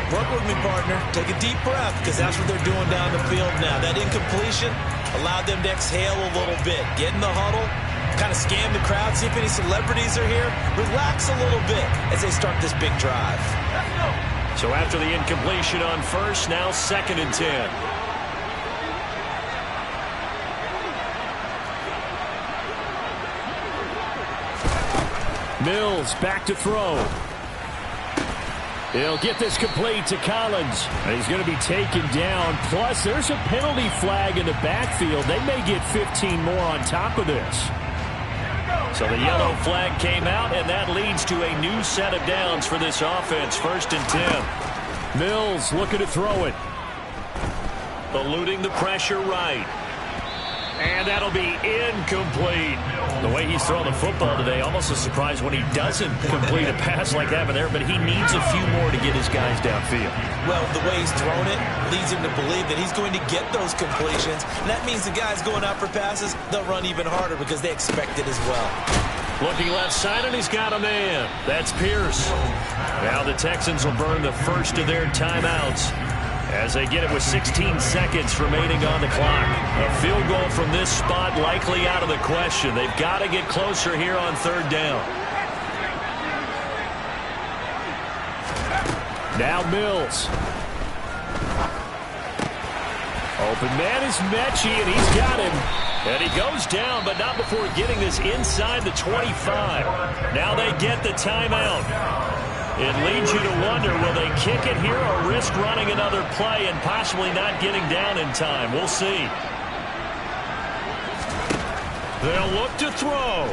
Work with me, partner. Take a deep breath, because that's what they're doing down the field now. That incompletion allowed them to exhale a little bit. Get in the huddle, kind of scan the crowd, see if any celebrities are here. Relax a little bit as they start this big drive. So after the incompletion on 1st, now 2nd and 10. Mills back to throw. He'll get this complete to Collins. He's going to be taken down. Plus, there's a penalty flag in the backfield. They may get 15 more on top of this. So the yellow flag came out, and that leads to a new set of downs for this offense. 1st and 10. Mills looking to throw it. Eluding the pressure right. And that'll be incomplete. The way he's throwing the football today, almost a surprise when he doesn't complete a pass like that there, but he needs a few more to get his guys downfield. Well, the way he's thrown it leads him to believe that he's going to get those completions. And that means the guys going out for passes, they'll run even harder because they expect it as well. Looking left side, and he's got a man. That's Pierce. Now the Texans will burn the first of their timeouts as they get it with 16 seconds remaining on the clock. A field goal from this spot likely out of the question. They've got to get closer here on third down. Now Mills. Open man is Mechie, and he's got him. And he goes down, but not before getting this inside the 25. Now they get the timeout. It leads you to wonder, will they kick it here or risk running another play and possibly not getting down in time? We'll see. They'll look to throw.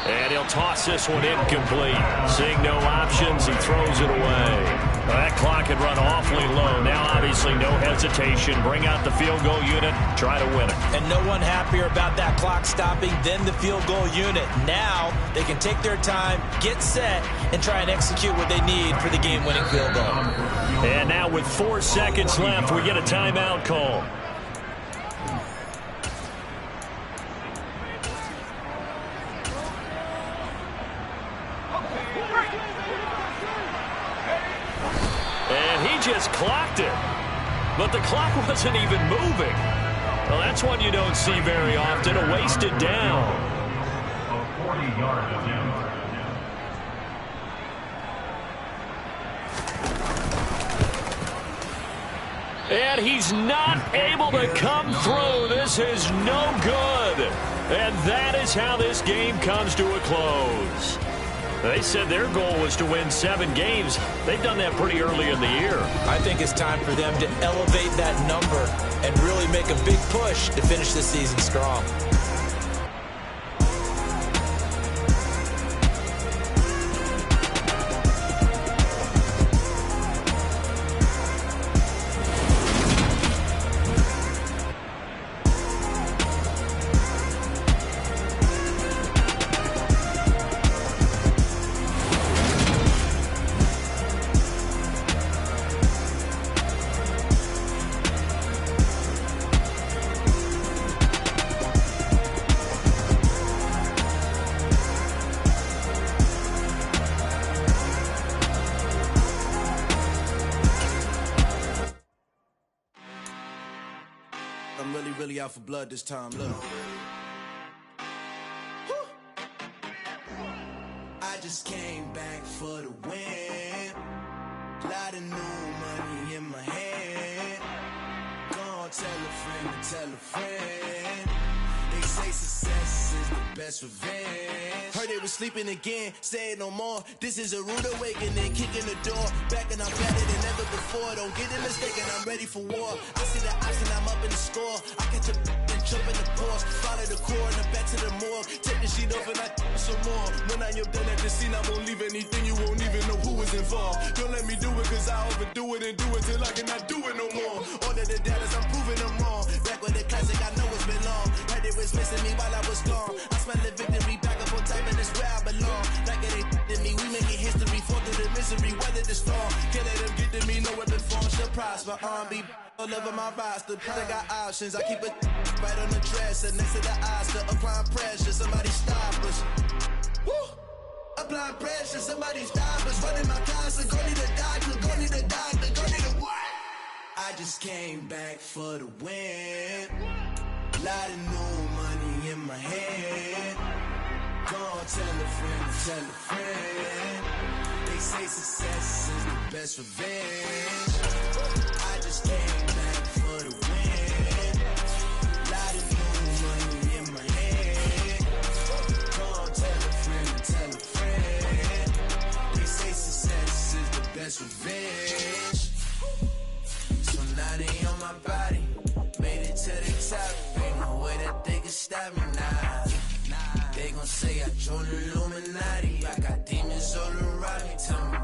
And he'll toss this one incomplete. Seeing no options, he throws it away. Well, that clock had run awfully low. Now, obviously, no hesitation. Bring out the field goal unit, try to win it. And no one happier about that clock stopping than the field goal unit. Now, they can take their time, get set, and try and execute what they need for the game-winning field goal. And now with 4 seconds left, we get a timeout call. Just clocked it, but the clock wasn't even moving. Well, that's one you don't see very often, a wasted down. And he's not able to come through. This is no good. And that is how this game comes to a close. They said their goal was to win 7 games. They've done that pretty early in the year. I think it's time for them to elevate that number and really make a big push to finish this season strong. Really out for blood this time, look. I just came back for the win. Lot of new money in my hand. Gonna tell a friend to tell a friend. They say success is the best revenge. Heard they was sleeping again, say it no more. This is a rude awakening, kicking the door. Back and I'm better than ever before. Don't get it mistaken, I'm ready for war. I see the option, I'm up in the score. I catch a and jump in the course. Follow the core and the back to the morgue. Take the sheet off and I some more. When I am done at the scene, I won't leave anything. You won't even know who is involved. Don't let me do it, cause I overdo it and do it till I cannot do it no more. All of the doubters, I'm proving them wrong. Back with the classic, I know it's been long. Heard it was missing me while I was gone. I smell the victory back up on top, and it's where I belong. Like it ain't to me, we making history. Fall through the misery, weather the storm. Can't let them get to me, no weapon form shall prosper. R&B all over my roster. I got options, I keep it right on the dresser. Next to the Oscar, applying pressure. Somebody stop us. Woo! Applying pressure, somebody stop us. Running my closet, go need a doctor, go need a doctor, go need a what? I just came back for the win. Lot of new money in my hand. Gonna tell a friend, They say success is the best revenge. I just came back for the win. Lot of new money in my hand. Gonna tell a friend, They say success is the best revenge. So now they on my body. Made it to the top. Ain't no way that they can stop me now. They gon' say I joined the Illuminati. I got demons all around me. Tell me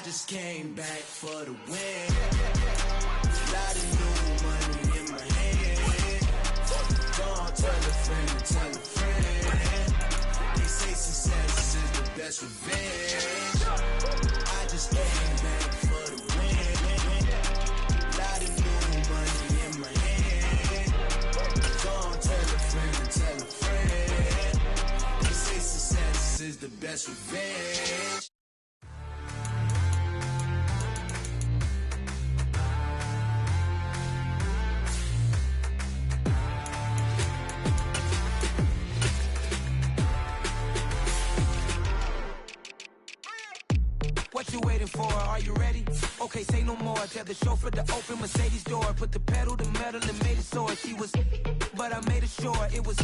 just came back for the win. Lot of new money in my hand. Don't tell a friend to tell a friend. They say success is the best revenge. I just came back for the win. Lot of new money in my hand. Don't tell a friend to tell a friend. They say success is the best revenge. What you waiting for? Are you ready? Okay, say no more. Tell the chauffeur to open Mercedes door. Put the pedal to metal and made it soar. She was, but I made it sure it was.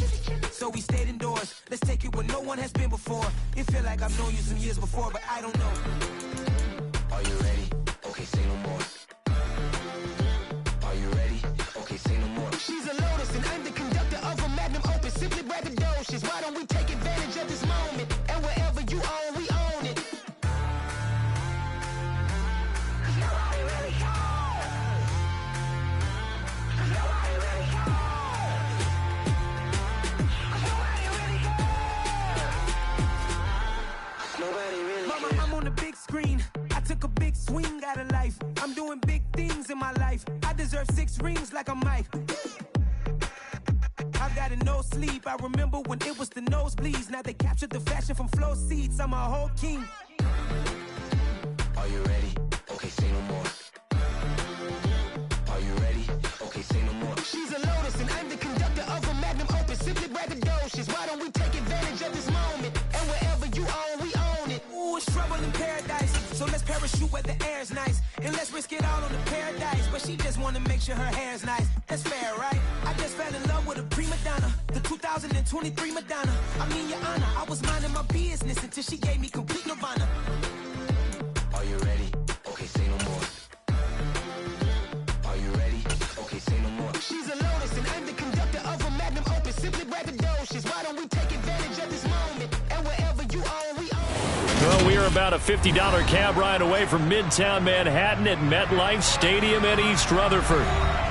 So we stayed indoors. Let's take it where no one has been before. It feel like I've known you some years before, but I don't know. Are you ready? Okay, say no more. Are you ready? Okay, say no more. She's a Lotus and I'm the conductor of a Magnum Opus. Simply braggadocious. Why don't we take advantage of this moment? And wherever you own, we own it. Mama, I'm on the big screen. I took a big swing out of life. I'm doing big things in my life. I deserve 6 rings like I'm Mike. I got no sleep. I remember when it was the nosebleeds. Now they captured the fashion from flow seats. I'm a whole king. Are you ready? Okay, say no more. Are you ready? Okay, say no more. She's a Lotus and I'm the conductor of a Magnum Opus. Simply braggadocious. Why don't we take advantage of this moment? And wherever you own, we own it. Ooh, it's trouble in paradise. So let's parachute where the air's nice. And let's risk it all on the paradise. But she just wanna make sure her hair's nice. That's fair, right? I just fell in love with a prima donna. The 2023 Madonna. I mean, your honor, I was minding my business until she gave me complete nirvana. Are you ready? Okay, say no more. Are you ready? Okay, say no more. She's a Lotus and I'm the conductor of a Magnum Opus. Simply braggadocious. Why don't we take advantage of this moment? And wherever you own, we own. Well, we are about a $50 cab ride away from Midtown Manhattan at MetLife Stadium in East Rutherford.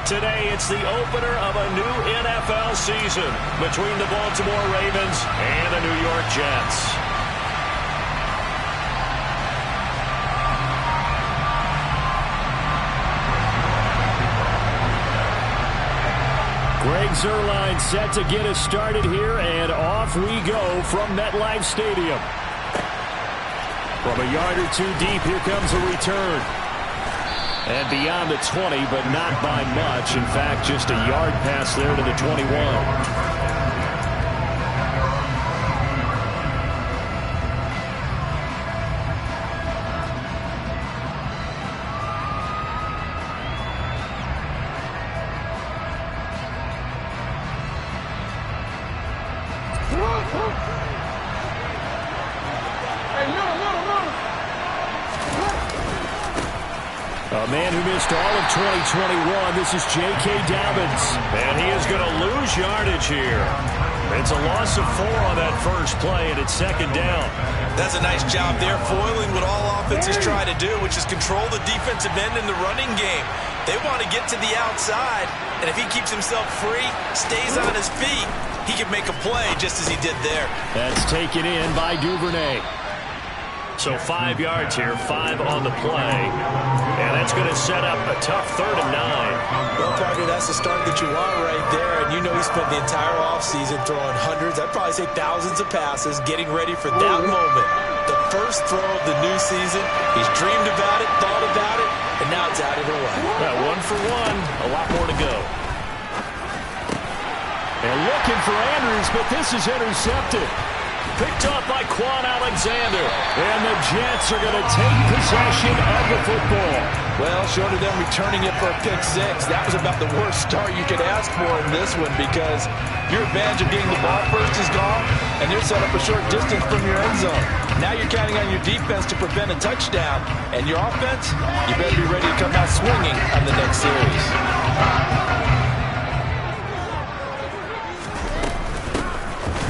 Today, it's the opener of a new NFL season between the Baltimore Ravens and the New York Jets. Greg Zuerlein set to get us started here, and off we go from MetLife Stadium. From a yard or two deep, here comes a return. And beyond the 20, but not by much. In fact, just a yard pass there to the 21. A man who missed all of 2021, this is J.K. Dobbins. And he is going to lose yardage here. It's a loss of 4 on that first play, and it's second down. That's a nice job there, foiling what all offenses try to do, which is control the defensive end in the running game. They want to get to the outside, and if he keeps himself free, stays on his feet, he can make a play just as he did there. That's taken in by Duvernay. So 5 yards here, 5 on the play. And that's going to set up a tough 3rd and 9. Well, partner, that's the start that you want right there. And you know he spent the entire offseason throwing hundreds, I'd probably say thousands of passes, getting ready for that moment. The first throw of the new season. He's dreamed about it, thought about it, and now it's out of the way. Well, 1 for 1, a lot more to go. And looking for Andrews, but this is intercepted. Picked off by Quan Alexander. And the Jets are going to take possession of the football. Well, short of them returning it for a pick 6, that was about the worst start you could ask for in this one, because your advantage of getting the ball first is gone, and you're set up a short distance from your end zone. Now you're counting on your defense to prevent a touchdown, and your offense, you better be ready to come out swinging on the next series.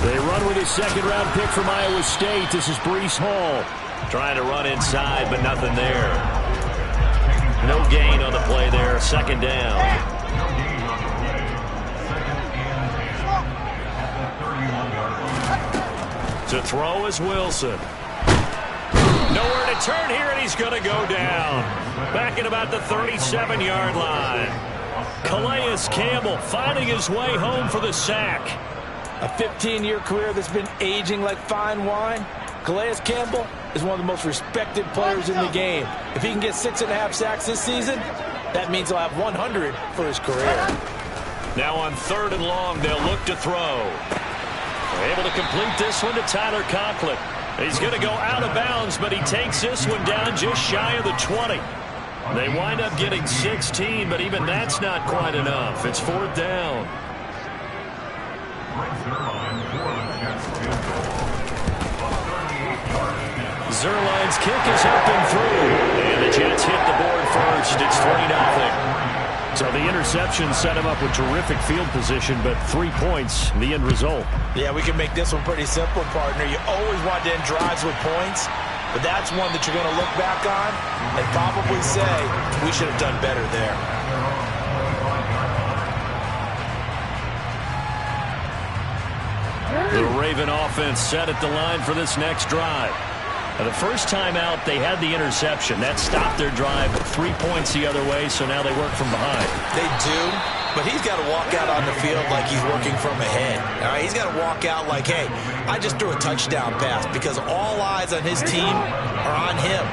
They run with a second-round pick from Iowa State. This is Breece Hall. Trying to run inside, but nothing there. No gain on the play there. Second down. To throw is Wilson. Nowhere to turn here, and he's going to go down. Back at about the 37-yard line. Calais Campbell finding his way home for the sack. A 15-year career that's been aging like fine wine. Calais Campbell is one of the most respected players in the game. If he can get 6.5 sacks this season, that means he'll have 100 for his career. Now on 3rd and long, they'll look to throw. Able to complete this one to Tyler Conklin. He's going to go out of bounds, but he takes this one down just shy of the 20. They wind up getting 16, but even that's not quite enough. It's 4th down. Zerline's kick is up and through. And the Jets hit the board first. It's 3-0. So the interception set him up with terrific field position, but 3 points, the end result. Yeah, we can make this one pretty simple, partner. You always want to end drives with points, but that's one that you're going to look back on and probably say, we should have done better there. The Raven offense set at the line for this next drive. Now, the first time out, they had the interception. That stopped their drive 3 points the other way, so now they work from behind. They do, but he's got to walk out on the field like he's working from ahead. All right, he's got to walk out like, hey, I just threw a touchdown pass, because all eyes on his team are on him.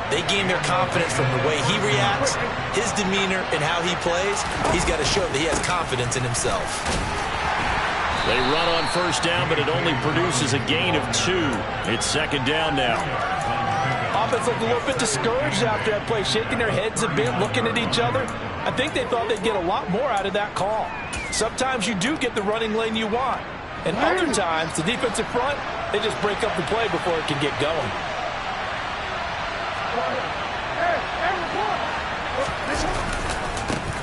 They gain their confidence from the way he reacts, his demeanor, and how he plays. He's got to show that he has confidence in himself. They run on 1st down, but it only produces a gain of 2. It's 2nd down now. Offense looked a little bit discouraged after that play, shaking their heads a bit, looking at each other. I think they thought they'd get a lot more out of that call. Sometimes you do get the running lane you want. And other times, the defensive front, they just break up the play before it can get going.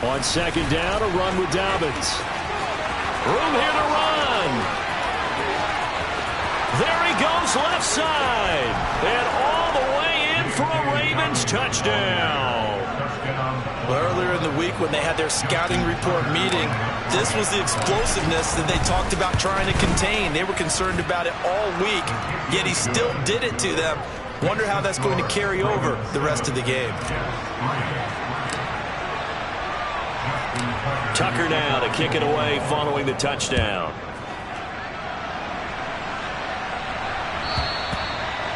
On 2nd down, a run with Dobbins. Room here to run. There he goes left side. And all the way in for a Ravens touchdown. Well, earlier in the week when they had their scouting report meeting, this was the explosiveness that they talked about trying to contain. They were concerned about it all week, yet he still did it to them. Wonder how that's going to carry over the rest of the game. Tucker now to kick it away following the touchdown.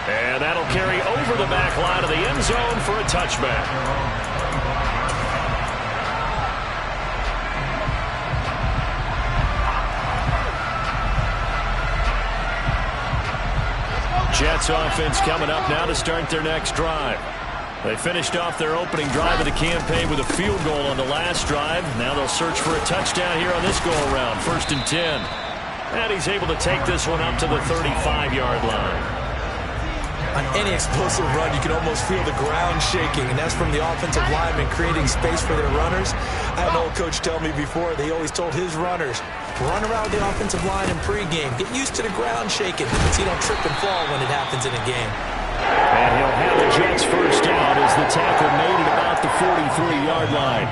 And that'll carry over the back line of the end zone for a touchback. Jets offense coming up now to start their next drive. They finished off their opening drive of the campaign with a field goal on the last drive. Now they'll search for a touchdown here on this go-around. 1st and 10. And he's able to take this one up to the 35-yard line. On any explosive run, you can almost feel the ground shaking, and that's from the offensive linemen creating space for their runners. I had an old coach tell me before, they always told his runners, run around the offensive line in pregame. Get used to the ground shaking so you don't trip and fall when it happens in a game. And he'll have the Jets 1st down as the tackle made at about the 43-yard line.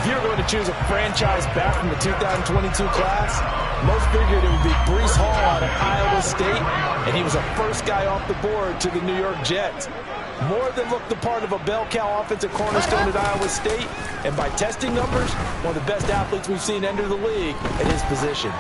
If you were going to choose a franchise back from the 2022 class, most figured it would be Breece Hall out of Iowa State, and he was the first guy off the board to the New York Jets. More than looked the part of a bell cow offensive cornerstone at Iowa State, and by testing numbers, one of the best athletes we've seen enter the league at his position.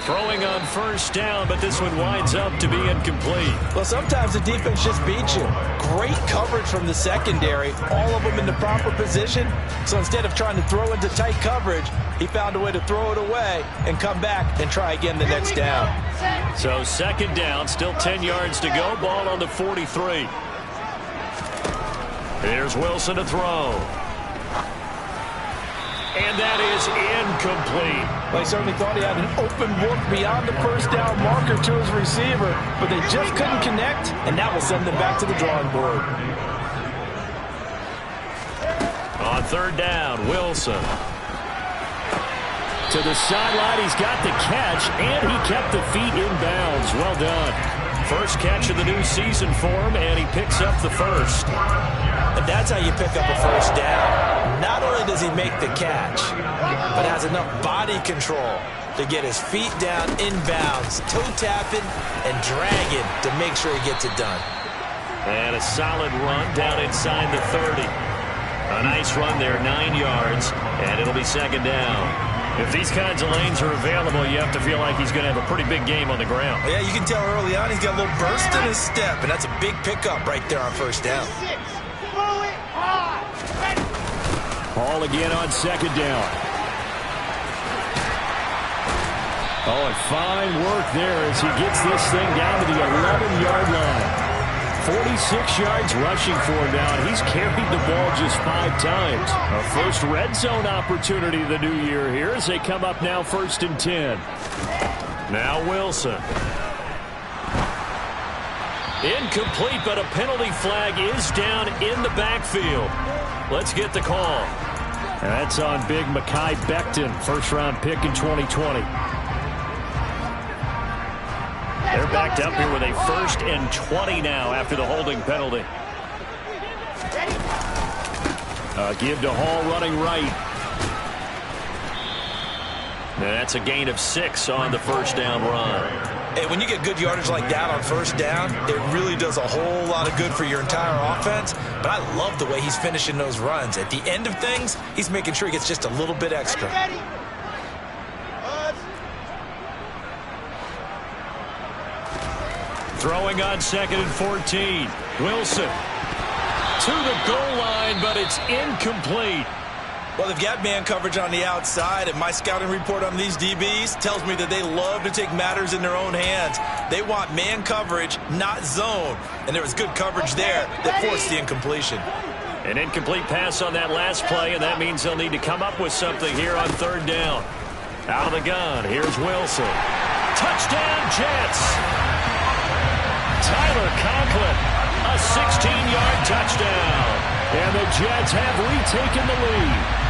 Throwing on 1st down, but this one winds up to be incomplete. Well, sometimes the defense just beats you. Great coverage from the secondary, all of them in the proper position. So instead of trying to throw into tight coverage, he found a way to throw it away and come back and try again the next down. So 2nd down, still 10 yards to go. Ball on the 43. Here's Wilson to throw. And that is incomplete. Well, he certainly thought he had an open look beyond the 1st down marker to his receiver, but they just couldn't connect, and that will send them back to the drawing board. On 3rd down, Wilson. To the sideline, he's got the catch, and he kept the feet in bounds. Well done. First catch of the new season for him, and he picks up the first. And that's how you pick up a first down. Not only does he make the catch, but has enough body control to get his feet down inbounds, toe tapping and dragging to make sure he gets it done. And a solid run down inside the 30. A nice run there, 9 yards, and it'll be second down. If these kinds of lanes are available, you have to feel like he's going to have a pretty big game on the ground. Yeah, you can tell early on he's got a little burst in his step, and that's a big pickup right there on first down. Hall again on second down. Oh, and fine work there as he gets this thing down to the 11-yard line. 46 yards rushing for him now, and he's carried the ball just 5 times. A first red zone opportunity of the new year here as they come up now 1st and 10. Now Wilson. Incomplete, but a penalty flag is down in the backfield. Let's get the call. And that's on big Mekhi Becton, first-round pick in 2020. They're backed up here with a 1st and 20 now after the holding penalty. Give to Hall running right. And that's a gain of 6 on the first down run. Hey, when you get good yardage like that on first down, it really does a whole lot of good for your entire offense. But I love the way he's finishing those runs. At the end of things, he's making sure he gets just a little bit extra. Throwing on 2nd and 14. Wilson to the goal line, but it's incomplete. Well, they've got man coverage on the outside, and my scouting report on these DBs tells me that they love to take matters in their own hands. They want man coverage, not zone. And there was good coverage there that forced the incompletion. An incomplete pass on that last play, and that means they'll need to come up with something here on 3rd down. Out of the gun, here's Wilson. Touchdown, Jets! Tyler Conklin, a 16-yard touchdown. And the Jets have retaken the lead.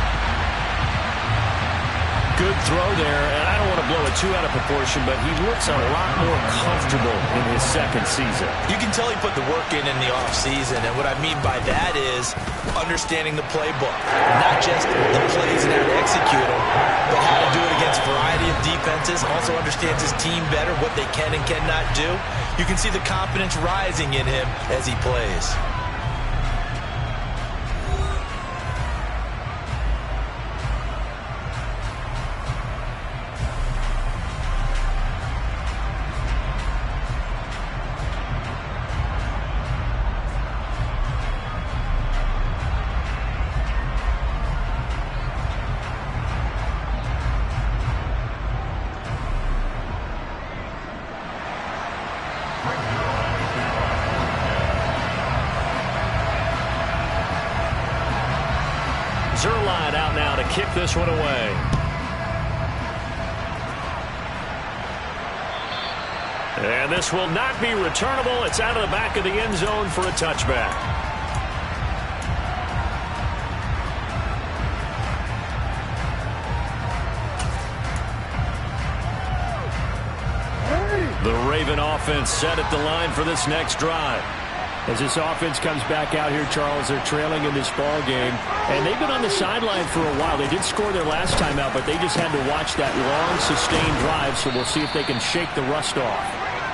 Good throw there, and I don't want to blow it too out of proportion, but he looks a lot more comfortable in his 2nd season. You can tell he put the work in the offseason, and what I mean by that is understanding the playbook. Not just the plays and how to execute them, but how to do it against a variety of defenses. Also understands his team better, what they can and cannot do. You can see the confidence rising in him as he plays. Zerline out now to kick this one away. And this will not be returnable. It's out of the back of the end zone for a touchback. The Raven offense set at the line for this next drive. As this offense comes back out here, Charles, they're trailing in this ball game. And they've been on the sideline for a while. They did score their last time out, but they just had to watch that long, sustained drive. So we'll see if they can shake the rust off.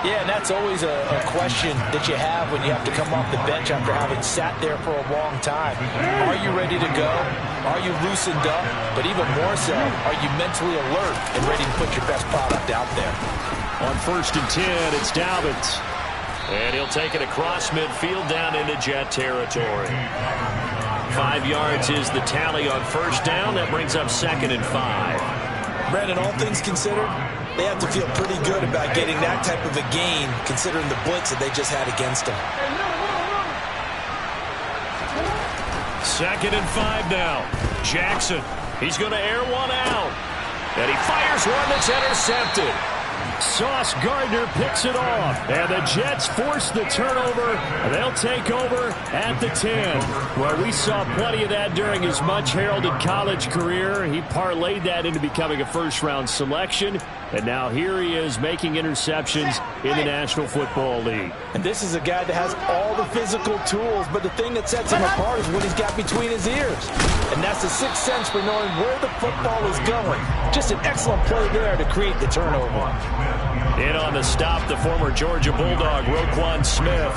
Yeah, and that's always a question that you have when you have to come off the bench after having sat there for a long time. Are you ready to go? Are you loosened up? But even more so, are you mentally alert and ready to put your best product out there? On 1st and 10, it's Dalvin. And he'll take it across midfield down into Jet territory. 5 yards is the tally on first down. That brings up 2nd and 5. Brandon, all things considered, they have to feel pretty good about getting that type of a gain, considering the blitz that they just had against them. 2nd and 5 now. Jackson, he's going to air one out. And he fires one that's intercepted. Sauce Gardner picks it off, and the Jets force the turnover. They'll take over at the 10. Well, we saw plenty of that during his much-heralded college career. He parlayed that into becoming a first-round selection, and now here he is making interceptions in the National Football League. And this is a guy that has all the physical tools, but the thing that sets him apart is what he's got between his ears. And that's the sixth sense for knowing where the football is going. Just an excellent play there to create the turnover. In on the stop, the former Georgia Bulldog, Roquan Smith.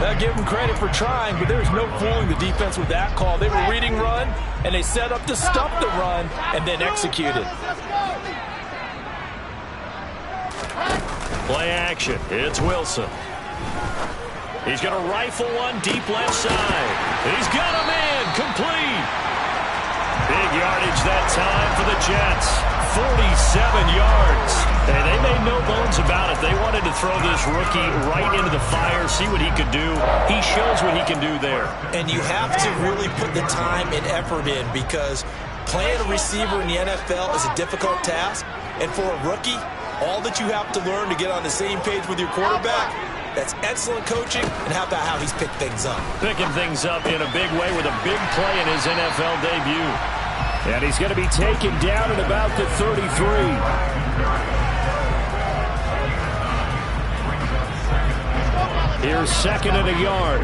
Now give him credit for trying, but there's no fooling the defense with that call. They were reading run, and they set up to stop the run, and then executed. Play action. It's Wilson. He's going to rifle one deep left side. He's got a man complete. Big yardage that time for the Jets. 47 yards. And they made no bones about it. They wanted to throw this rookie right into the fire, see what he could do. He shows what he can do there. And you have to really put the time and effort in, because playing a receiver in the NFL is a difficult task. And for a rookie, all that you have to learn to get on the same page with your quarterback, that's excellent coaching. And how about how he's picked things up? Picking things up in a big way with a big play in his NFL debut. And he's going to be taken down at about the 33. Here's second and a yard.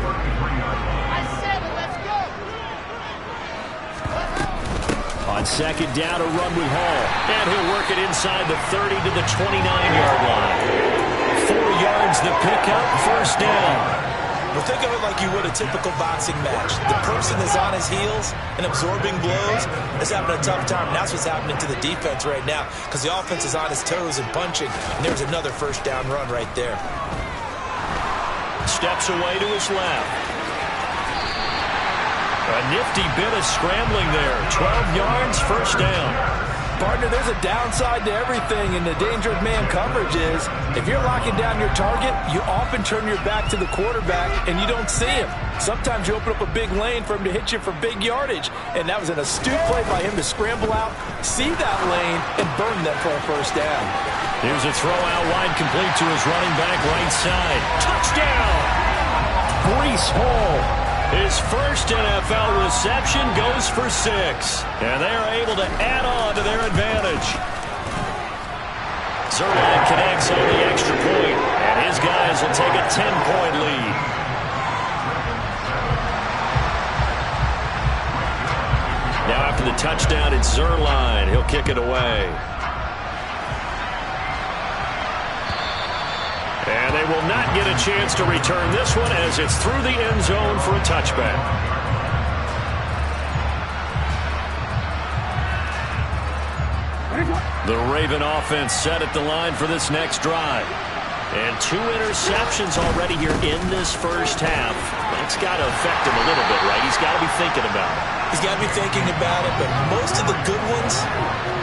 On second down, a run with Hall. And he'll work it inside the 30 to the 29-yard line. 4 yards the pickup, first down. Well, think of it like you would a typical boxing match. The person is on his heels and absorbing blows is having a tough time. And that's what's happening to the defense right now, because the offense is on his toes and punching. And there's another first down run right there. Steps away to his left. A nifty bit of scrambling there. 12 yards, first down. Partner, there's a downside to everything, and the danger of man coverage is if you're locking down your target, you often turn your back to the quarterback and you don't see him. Sometimes you open up a big lane for him to hit you for big yardage, and that was an astute play by him to scramble out, see that lane, and burn them for a first down. Here's a throw out wide, complete to his running back right side. Touchdown! Breece Hall. His first NFL reception goes for 6. And they are able to add on to their advantage. Zerline connects on the extra point, and his guys will take a 10-point lead. Now after the touchdown, it's Zerline. He'll kick it away. And they will not get a chance to return this one as it's through the end zone for a touchback. The Raven offense set at the line for this next drive. And 2 interceptions already here in this first half. That's got to affect him a little bit, right? He's got to be thinking about it. He's got to be thinking about it, but most of the good ones,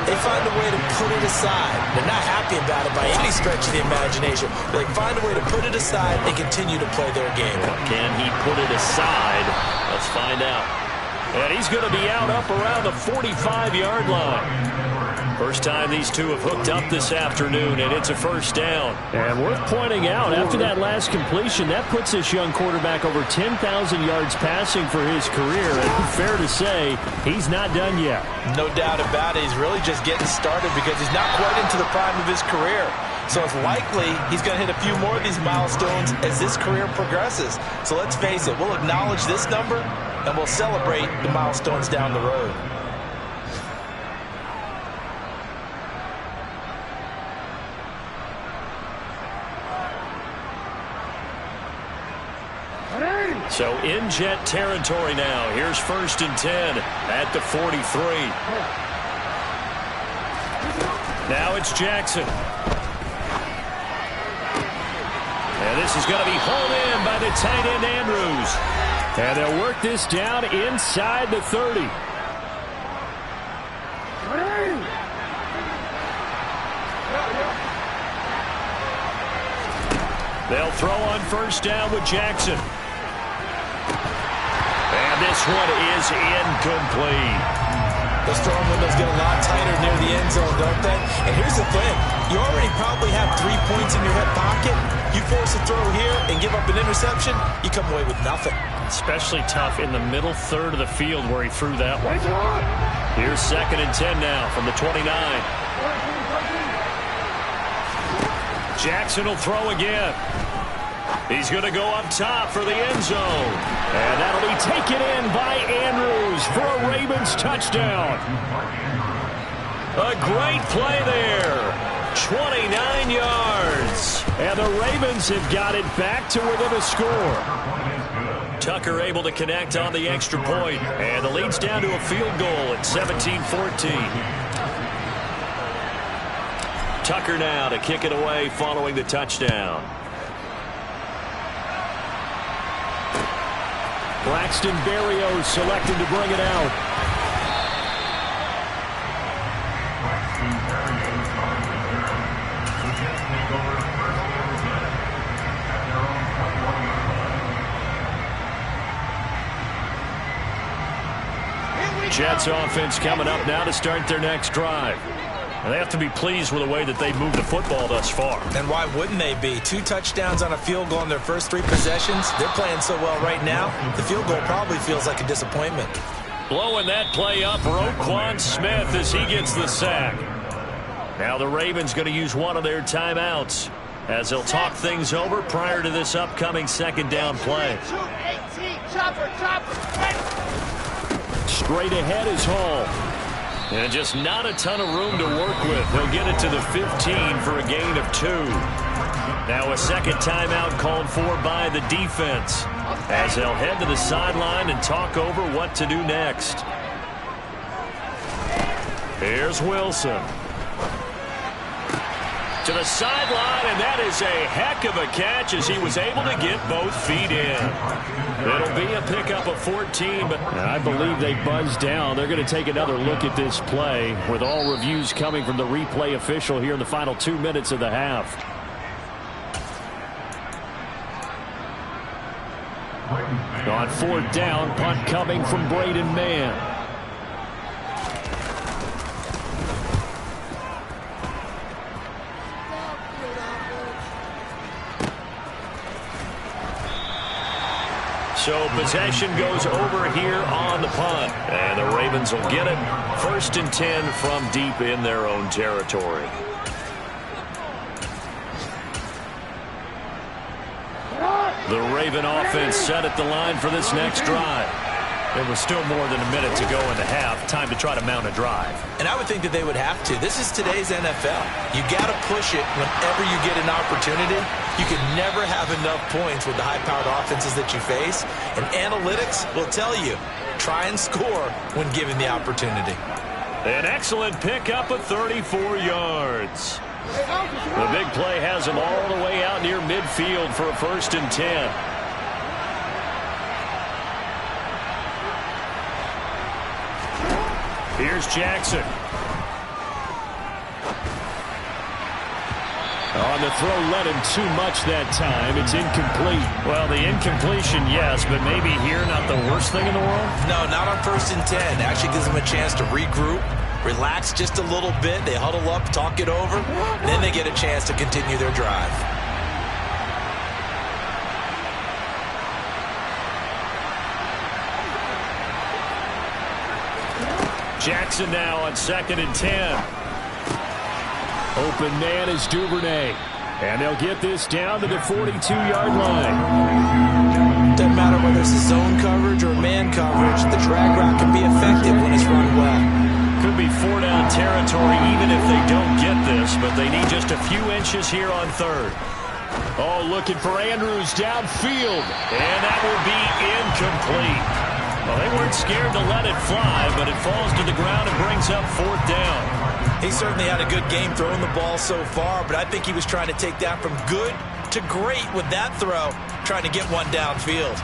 they find a way to put it aside. They're not happy about it by any stretch of the imagination. They find a way to put it aside and continue to play their game. Can he put it aside? Let's find out. And he's going to be out up around the 45-yard line. First time these two have hooked up this afternoon, and it's a first down. And worth pointing out, after that last completion, that puts this young quarterback over 10,000 yards passing for his career. And fair to say, he's not done yet. No doubt about it. He's really just getting started because he's not quite into the prime of his career. So it's likely he's going to hit a few more of these milestones as his career progresses. So let's face it, we'll acknowledge this number, and we'll celebrate the milestones down the road. So in Jet territory now. Here's first and 10 at the 43. Now it's Jackson. And this is going to be hauled in by the tight end Andrews. And they'll work this down inside the 30. They'll throw on first down with Jackson. And this one is incomplete. Those throwing windows get a lot tighter near the end zone, don't they? And here's the thing. You already probably have 3 points in your hip pocket. You force a throw here and give up an interception, you come away with nothing. Especially tough in the middle third of the field where he threw that one. Here's 2nd and 10 now from the 29. Jackson will throw again. He's going to go up top for the end zone. And that'll be taken in by Andrews for a Ravens touchdown. A great play there. 29 yards. And the Ravens have got it back to within a score. Tucker able to connect on the extra point. And the lead's down to a field goal at 17-14. Tucker now to kick it away following the touchdown. Braxton Berrios selected to bring it out. Jets offense coming up now to start their next drive. And they have to be pleased with the way that they've moved the football thus far. And why wouldn't they be? 2 touchdowns on a field goal in their first 3 possessions. They're playing so well right now, the field goal probably feels like a disappointment. Blowing that play up, Roquan Smith as he gets the sack. Now the Ravens going to use one of their timeouts as they'll talk things over prior to this upcoming 2nd down play. Straight ahead is Hall. And just not a ton of room to work with. He'll get it to the 15 for a gain of 2. Now a 2nd timeout called for by the defense as they'll head to the sideline and talk over what to do next. Here's Wilson. To the sideline, and that is a heck of a catch as he was able to get both feet in. It'll be a pickup of 14, but I believe they buzzed down. They're going to take another look at this play with all reviews coming from the replay official here in the final 2 minutes of the half. On 4th down, punt coming from Braden Mann. So possession goes over here on the punt. And the Ravens will get it. 1st and 10 from deep in their own territory. The Raven offense set at the line for this next drive. There was still more than a minute to go in the half. Time to try to mount a drive. And I would think that they would have to. This is today's NFL. You got to push it whenever you get an opportunity. You can never have enough points with the high-powered offenses that you face. And analytics will tell you, try and score when given the opportunity. An excellent pickup of 34 yards. The big play has him all the way out near midfield for a 1st and 10. Here's Jackson. On the throw, led him too much that time. It's incomplete. Well, the incompletion, yes, but maybe here not the worst thing in the world? No, not on 1st and 10. Actually gives them a chance to regroup, relax just a little bit. They huddle up, talk it over, and then they get a chance to continue their drive. Jackson now on 2nd and 10. Open man is Duvernay. And they'll get this down to the 42-yard line. Doesn't matter whether it's a zone coverage or man coverage, the drag route can be effective when it's run well. Could be 4-down territory even if they don't get this, but they need just a few inches here on 3rd. Oh, looking for Andrews downfield. And that will be incomplete. Well, they weren't scared to let it fly, but it falls to the ground and brings up 4th down. He certainly had a good game throwing the ball so far, but I think he was trying to take that from good to great with that throw, trying to get one downfield.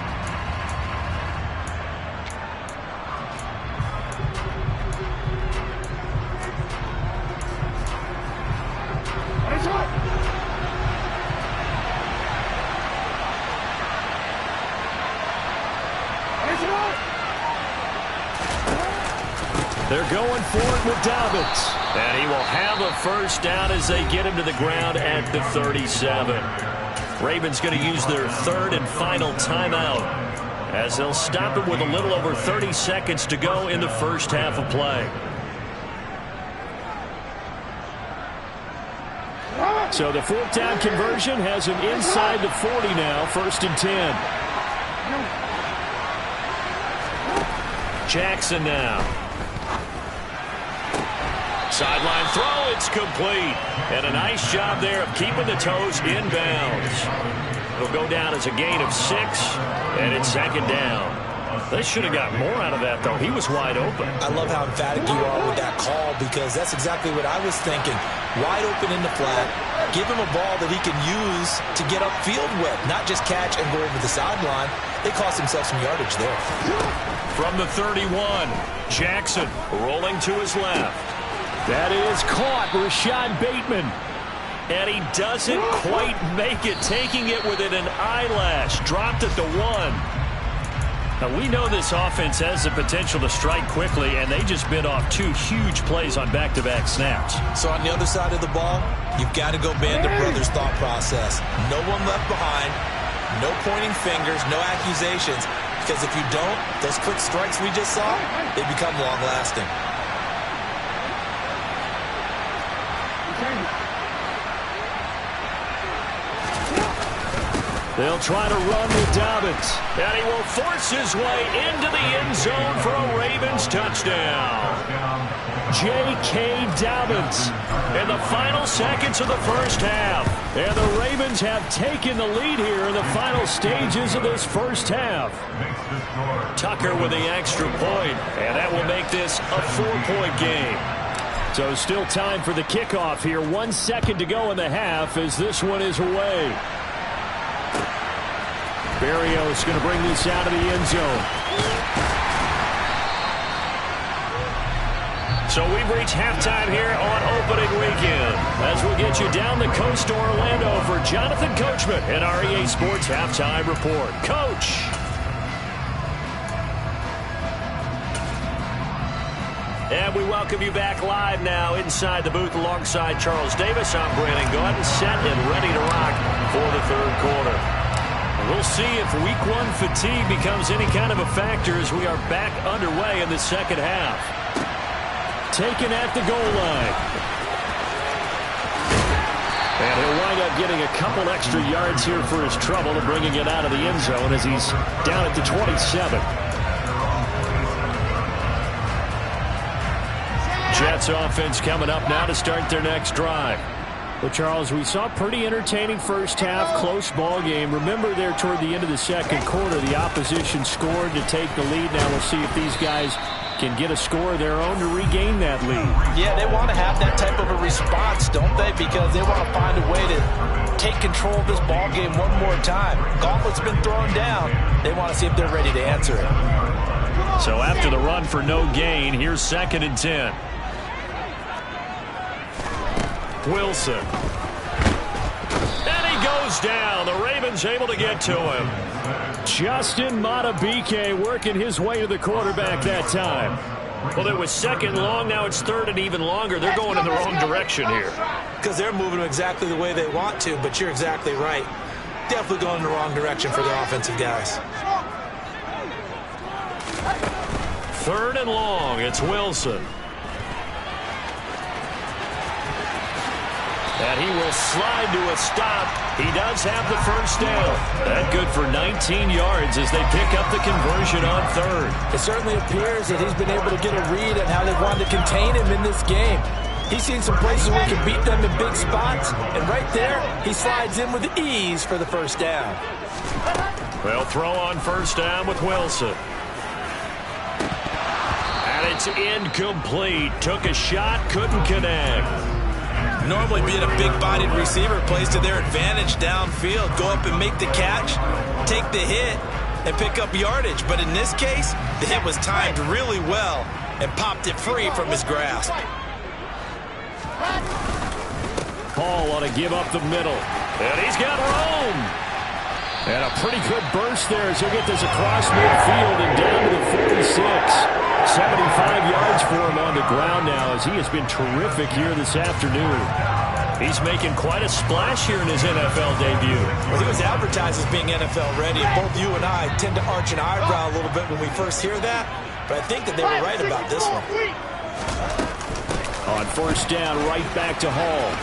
They're going for it with Dobbins. And he will have a first down as they get him to the ground at the 37. Ravens going to use their third and final timeout as they'll stop it with a little over 30 seconds to go in the first half of play. So the fourth down conversion has him inside the 40 now, 1st and 10. Jackson now. Sideline throw, it's complete. And a nice job there of keeping the toes inbounds. It'll go down as a gain of 6, and it's 2nd down. They should have got more out of that, though. He was wide open. I love how emphatic you are with that call, because that's exactly what I was thinking. Wide open in the flat. Give him a ball that he can use to get upfield with, not just catch and go over the sideline. They cost themselves some yardage there. From the 31, Jackson rolling to his left. That is caught, Rashad Bateman. And he doesn't quite make it, taking it within an eyelash. Dropped at the 1. Now, we know this offense has the potential to strike quickly, and they just bit off 2 huge plays on back-to-back snaps. So on the other side of the ball, you've got to go Band of Brothers thought process. No one left behind, no pointing fingers, no accusations, because if you don't, those quick strikes we just saw, they become long-lasting. They'll try to run with Dobbins. And he will force his way into the end zone for a Ravens touchdown. J.K. Dobbins in the final seconds of the first half. And the Ravens have taken the lead here in the final stages of this first half. Tucker with the extra point, and that will make this a 4-point game. So still time for the kickoff here. 1 second to go in the half as this one is away. Berrios going to bring this out of the end zone. So we've reached halftime here on opening weekend as we'll get you down the coast to Orlando for Jonathan Coachman and our EA Sports Halftime Report. Coach. And we welcome you back live now inside the booth alongside Charles Davis. I'm Brandon Gordon, set and ready to rock for the third quarter. We'll see if week 1 fatigue becomes any kind of a factor as we are back underway in the second half. Taken at the goal line. And he'll wind up getting a couple extra yards here for his trouble and bringing it out of the end zone as he's down at the 27. Jets offense coming up now to start their next drive. Well, Charles, we saw a pretty entertaining first half, close ball game. Remember there toward the end of the second quarter, the opposition scored to take the lead. Now we'll see if these guys can get a score of their own to regain that lead. Yeah, they want to have that type of a response, don't they? Because they want to find a way to take control of this ball game one more time. Gauntlet's been thrown down. They want to see if they're ready to answer it. So after the run for no gain, here's 2nd and 10. Wilson. And he goes down. The Ravens able to get to him. Justin Madubuike working his way to the quarterback that time. Well, it was 2nd long. Now it's 3rd and even longer. They're going in the wrong direction here. Because they're moving exactly the way they want to, but you're exactly right. Definitely going in the wrong direction for the offensive guys. 3rd and long. It's Wilson. And he will slide to a stop. He does have the first down. That good for 19 yards as they pick up the conversion on 3rd. It certainly appears that he's been able to get a read on how they wanted to contain him in this game. He's seen some places where he can beat them in big spots. And right there, he slides in with ease for the first down. They'll throw on first down with Wilson. And it's incomplete. Took a shot, couldn't connect. Normally being a big-bodied receiver plays to their advantage downfield. Go up and make the catch, take the hit, and pick up yardage. But in this case, the hit was timed really well and popped it free from his grasp. Paul want to give up the middle. And he's got room. And a pretty good burst there as he'll get this across midfield and down to the 46. 75 yards for him on the ground now as he has been terrific here this afternoon. He's making quite a splash here in his NFL debut. Well, he was advertised as being NFL ready, and both you and I tend to arch an eyebrow a little bit when we first hear that, but I think that they were right about this one. On first down, right back to Hall.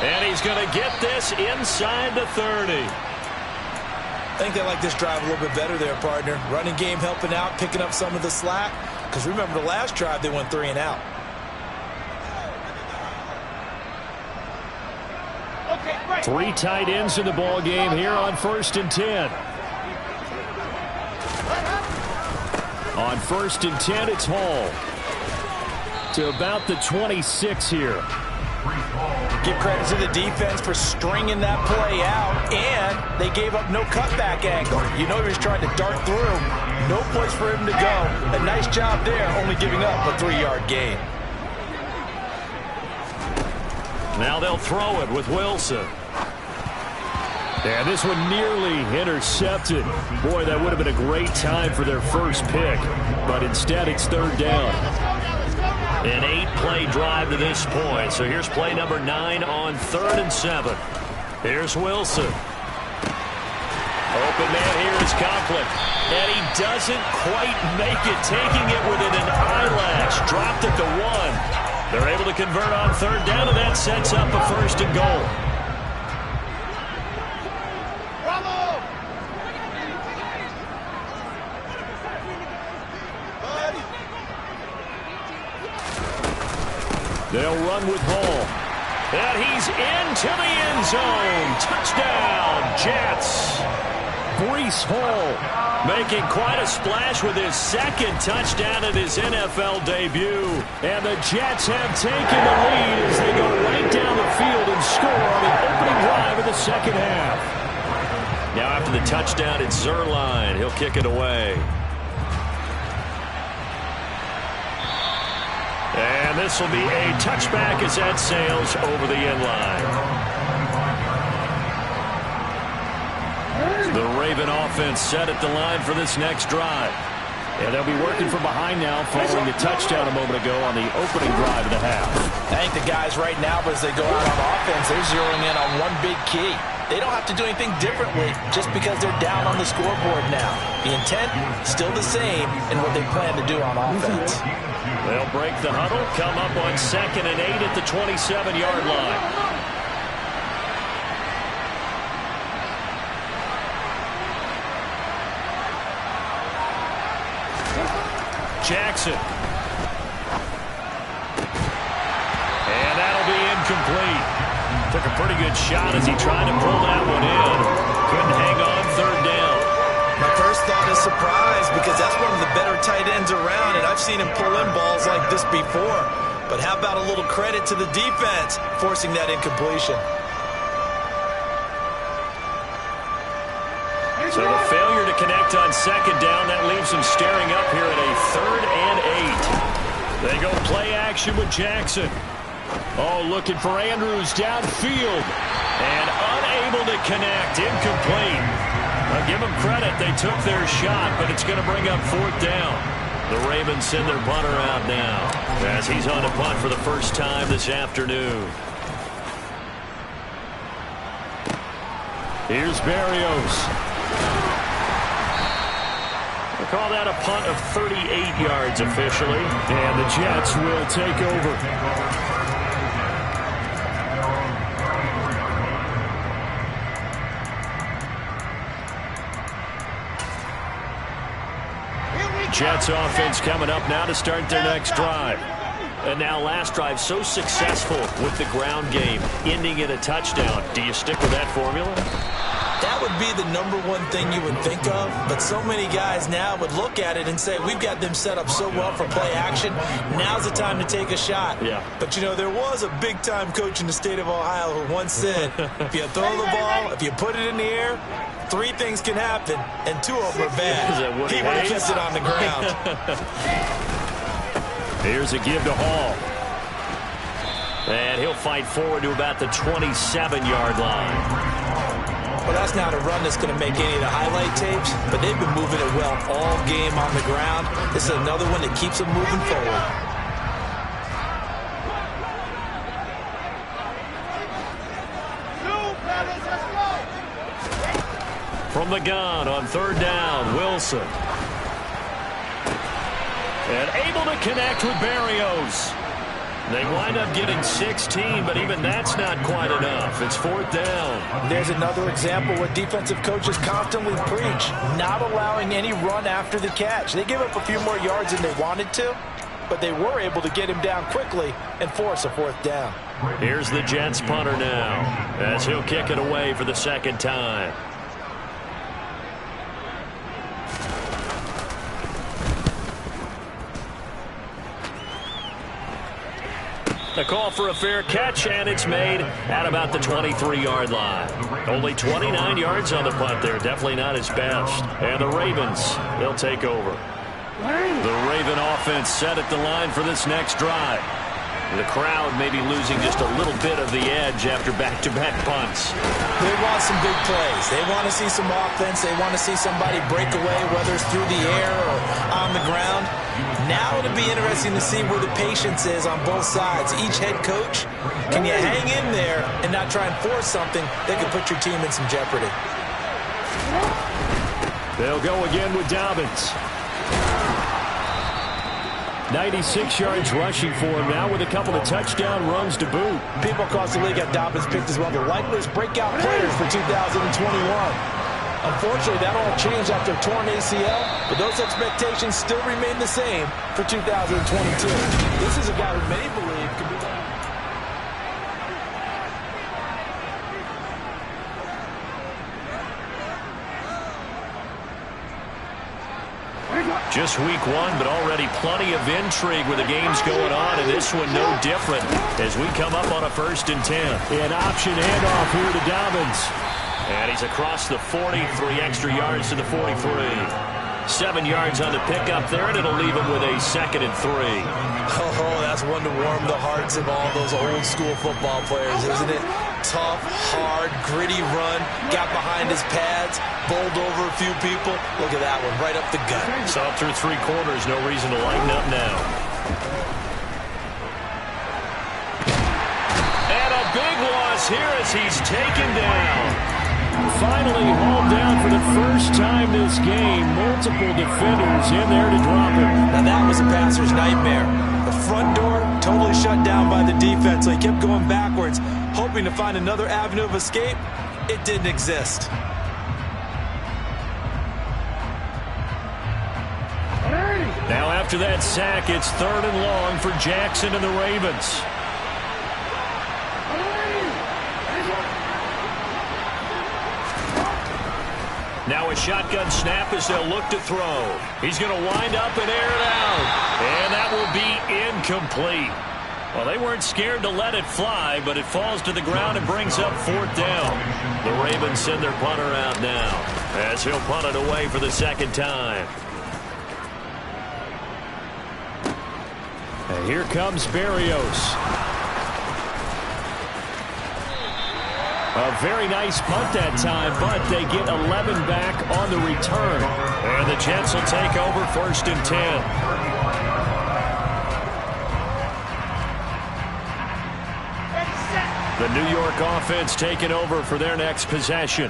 And he's going to get this inside the 30. I think they like this drive a little bit better there, partner. Running game helping out, picking up some of the slack. Because remember the last drive, they went 3 and out. Three tight ends in the ball game here on first and 10. On first and 10, it's Hall. To about the 26 here. Give credit to the defense for stringing that play out, and they gave up no cutback angle. You know he was trying to dart through. No place for him to go. A nice job there, only giving up a 3-yard gain. Now they'll throw it with Wilson. And this one nearly intercepted. Boy, that would have been a great time for their first pick. But instead, it's third down. An 8-play drive to this point. So here's play number 9 on 3rd and 7. Here's Wilson. Open man here is Conklin. And he doesn't quite make it, taking it within an eyelash. Dropped it to 1. They're able to convert on third down, and that sets up a first and goal. They'll run with Hall. And he's into the end zone. Touchdown, Jets. Breece Hall making quite a splash with his second touchdown in his NFL debut. And the Jets have taken the lead as they go right down the field and score on the opening drive of the second half. Now after the touchdown, it's Zerline. He'll kick it away. And this will be a touchback as that sails over the end line. The Raven offense set at the line for this next drive. And they'll be working from behind now following the touchdown a moment ago on the opening drive of the half. I think the guys right now, as they go out on offense, they're zeroing in on one big key. They don't have to do anything differently just because they're down on the scoreboard now. The intent, still the same in what they plan to do on offense. They'll break the huddle, come up on 2nd and 8 at the 27-yard line. Jackson. And that'll be incomplete. Took a pretty good shot as he tried to pull that one in. Couldn't hang on third down. My first thought is surprise because that's one of the better tight ends around, and I've seen him pull in balls like this before. But how about a little credit to the defense forcing that incompletion? So the failure to connect on second down, that leaves him staring up here at a 3rd and 8. They go play action with Jackson. Oh, looking for Andrews downfield. And unable to connect. Incomplete. I'll give them credit. They took their shot, but it's going to bring up 4th down. The Ravens send their punter out now as he's on a punt for the first time this afternoon. Here's Berrios. They call that a punt of 38 yards officially, and the Jets will take over. Jets offense coming up now to start their next drive. And now last drive so successful with the ground game, ending in a touchdown. Do you stick with that formula? That would be the #1 thing you would think of, but so many guys now would look at it and say, we've got them set up so well for play action, now's the time to take a shot. Yeah. But, you know, there was a big-time coach in the state of Ohio who once said, if you throw the ball, if you put it in the air, 3 things can happen, and 2 of them are bad. He would have kissed it on the ground. Here's a give to Hall. And he'll fight forward to about the 27-yard line. Well, that's not a run that's going to make any of the highlight tapes, but they've been moving it well all game on the ground. This is another one that keeps them moving forward. From the gun on 3rd down, Wilson. And able to connect with Berrios. They wind up getting 16, but even that's not quite enough. It's 4th down. There's another example what defensive coaches constantly preach, not allowing any run after the catch. They gave up a few more yards than they wanted to, but they were able to get him down quickly and force a 4th down. Here's the Jets punter now, as he'll kick it away for the 2nd time. A call for a fair catch, and it's made at about the 23-yard line. Only 29 yards on the punt there. Definitely not his best. And the Ravens, they'll take over. The Raven offense set at the line for this next drive. The crowd may be losing just a little bit of the edge after back-to-back punts. They want some big plays. They want to see some offense. They want to see somebody break away, whether it's through the air or on the ground. Now it'll be interesting to see where the patience is on both sides. Each head coach, can you hang in there and not try and force something that could put your team in some jeopardy? They'll go again with Dobbins. 96 yards rushing for him now with a couple of touchdown runs to boot. People across the league have Dobbins picked as one of the likeliest breakout players for 2021. Unfortunately, that all changed after a torn ACL, but those expectations still remain the same for 2022. This is a guy who many believe could be... Just week 1, but already plenty of intrigue with the games going on, and this one no different as we come up on a 1st and 10. An option handoff here to Dobbins. And he's across the 40, 3 extra yards to the 43. 7 yards on the pickup there, and it'll leave him with a 2nd and 3. Oh, that's one to warm the hearts of all those old school football players, isn't it? Tough, hard, gritty run, got behind his pads, bowled over a few people. Look at that one, right up the gut. So through 3 quarters, no reason to lighten up now. And a big loss here as he's taken down. Finally hauled down for the first time this game. Multiple defenders in there to drop him. Now that was a passer's nightmare. The front door totally shut down by the defense, so he kept going backwards, hoping to find another avenue of escape. It didn't exist. Now after that sack, it's 3rd and long for Jackson and the Ravens. Now a shotgun snap as they'll look to throw. He's going to wind up and air it out. And that will be incomplete. Well, they weren't scared to let it fly, but it falls to the ground and brings up 4th down. The Ravens send their punter out now as he'll punt it away for the 2nd time. And here comes Berrios. A very nice punt that time, but they get 11 back on the return. And the Jets will take over 1st and 10. The New York offense taking over for their next possession.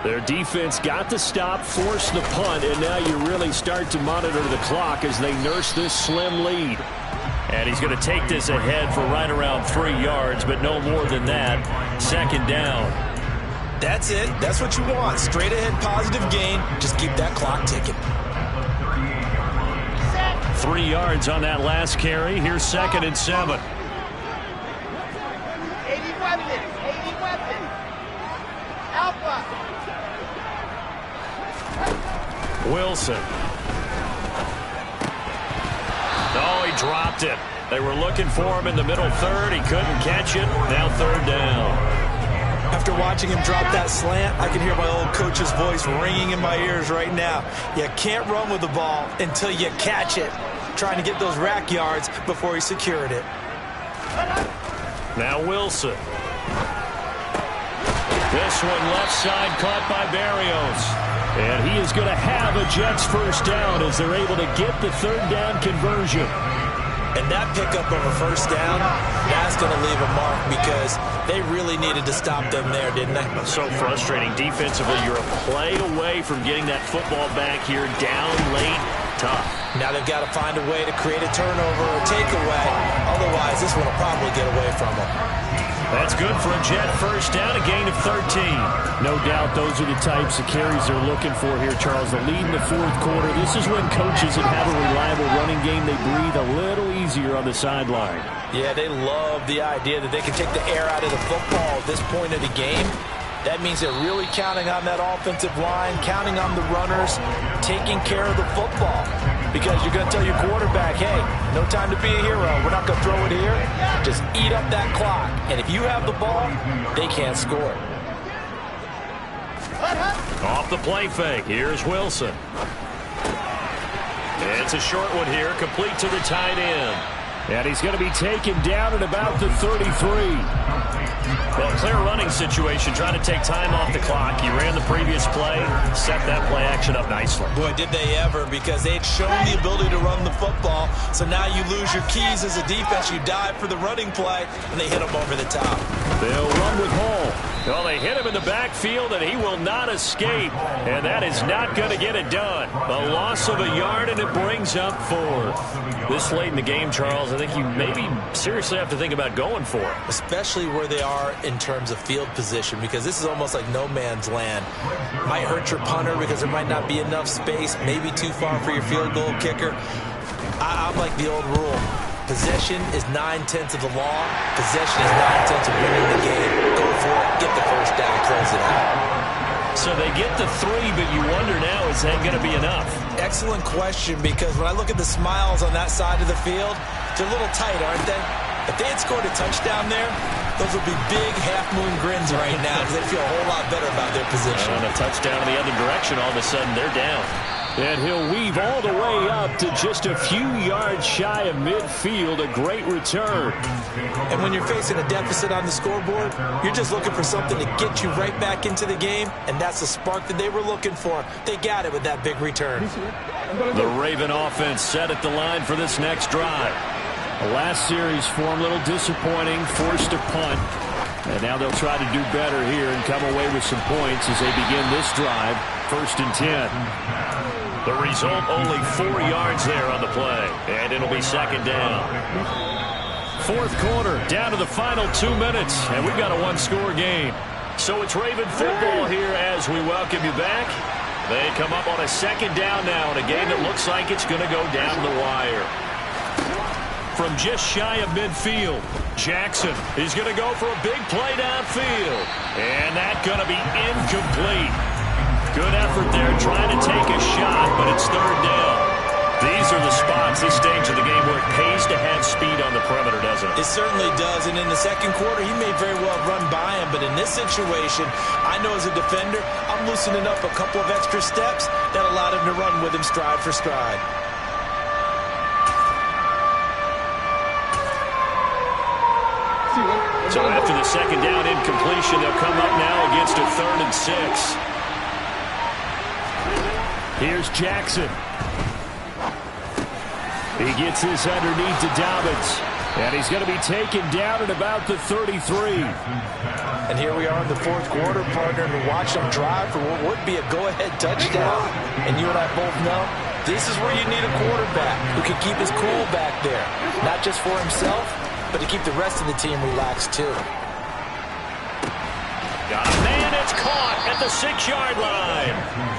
Their defense got the stop, forced the punt, and now you really start to monitor the clock as they nurse this slim lead. And he's going to take this ahead for right around 3 yards, but no more than that. 2nd down. That's it. That's what you want. Straight ahead positive gain. Just keep that clock ticking. 3 yards on that last carry. Here's 2nd and 7. 80 weapons. 80 weapons. Alpha. Wilson. Oh, he dropped it. They were looking for him in the middle 3rd. He couldn't catch it. Now 3rd down. After watching him drop that slant, I can hear my old coach's voice ringing in my ears right now. You can't run with the ball until you catch it. Trying to get those rack yards before he secured it. Now Wilson. This one left side caught by Barrios. And he is going to have a Jets first down as they're able to get the third down conversion. And that pickup of a first down, that's going to leave a mark because they really needed to stop them there, didn't they? So frustrating. Defensively, you're a play away from getting that football back here down late. Tough. Now they've got to find a way to create a turnover or takeaway. Otherwise, this one will probably get away from them. That's good for a Jet first down, a gain of 13. No doubt those are the types of carries they're looking for here, Charles. The lead in the fourth quarter. This is when coaches that have a reliable running game, they breathe a little easier on the sideline. Yeah, they love the idea that they can take the air out of the football at this point of the game. That means they're really counting on that offensive line, counting on the runners, taking care of the football. Because you're going to tell your quarterback, hey, no time to be a hero. We're not going to throw it here. Just eat up that clock. And if you have the ball, they can't score. Off the play fake. Here's Wilson. It's a short one here, complete to the tight end. And he's going to be taken down at about the 33. Well, clear running situation, trying to take time off the clock. He ran the previous play, set that play action up nicely. Boy, did they ever, because they'd shown the ability to run the football. So now you lose your keys as a defense. You dive for the running play, and they hit him over the top. They'll run with Hall. Well, they hit him in the backfield, and he will not escape. And that is not going to get it done. A loss of a yard, and it brings up 4. This late in the game, Charles, I think you maybe seriously have to think about going for it. Especially where they are in terms of field position, because this is almost like no man's land. Might hurt your punter because there might not be enough space, maybe too far for your field goal kicker. I'm like the old rule. Possession is 9/10 of the law. Possession is 9/10 of winning the game. Go for it. Get the first down. Close it out. So they get the 3, but you wonder now, is that going to be enough? Excellent question, because when I look at the smiles on that side of the field, they're a little tight, aren't they? If they had scored a touchdown there, those would be big half-moon grins right now because they feel a whole lot better about their position. And a touchdown in the other direction, all of a sudden they're down. And he'll weave all the way up to just a few yards shy of midfield. A great return. And when you're facing a deficit on the scoreboard, you're just looking for something to get you right back into the game, and that's the spark that they were looking for. They got it with that big return. The Raven offense set at the line for this next drive. The last series for him, a little disappointing, forced a punt. And now they'll try to do better here and come away with some points as they begin this drive, 1st and 10. The result, only 4 yards there on the play. And it'll be 2nd down. Fourth quarter, down to the final 2 minutes. And we've got a 1-score game. So it's Raven football here as we welcome you back. They come up on a 2nd down now in a game that looks like it's going to go down the wire. From just shy of midfield, Jackson is going to go for a big play downfield. And that's going to be incomplete. Good effort there trying to take a shot, but it's 3rd down. These are the spots, this stage of the game, where it pays to have speed on the perimeter, doesn't it? It certainly does, and in the second quarter, he may very well run by him, but in this situation, I know as a defender, I'm loosening up a couple of extra steps that allowed him to run with him stride for stride. So after the 2nd down incompletion, they'll come up now against a 3rd and 6. Here's Jackson. He gets this underneath to Dobbins. And he's going to be taken down at about the 33. And here we are in the fourth quarter, partner, to watch them drive for what would be a go-ahead touchdown. And you and I both know this is where you need a quarterback who can keep his cool back there. Not just for himself, but to keep the rest of the team relaxed too. Got a man, it's caught at the 6-yard line.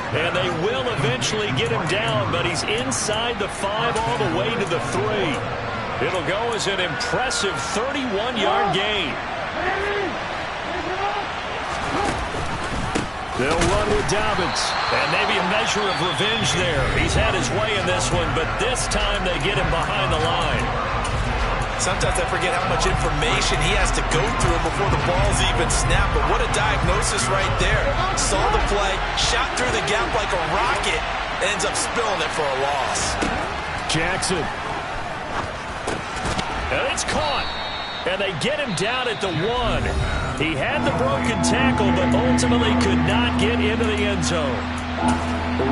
And they will eventually get him down, but he's inside the 5 all the way to the 3. It'll go as an impressive 31-yard gain. They'll run with Dobbins. And maybe a measure of revenge there. He's had his way in this one, but this time they get him behind the line. Sometimes I forget how much information he has to go through before the ball's even snapped. But what a diagnosis right there. Saw the play, shot through the gap like a rocket, ends up spilling it for a loss. Jackson. And it's caught. And they get him down at the 1. He had the broken tackle, but ultimately could not get into the end zone.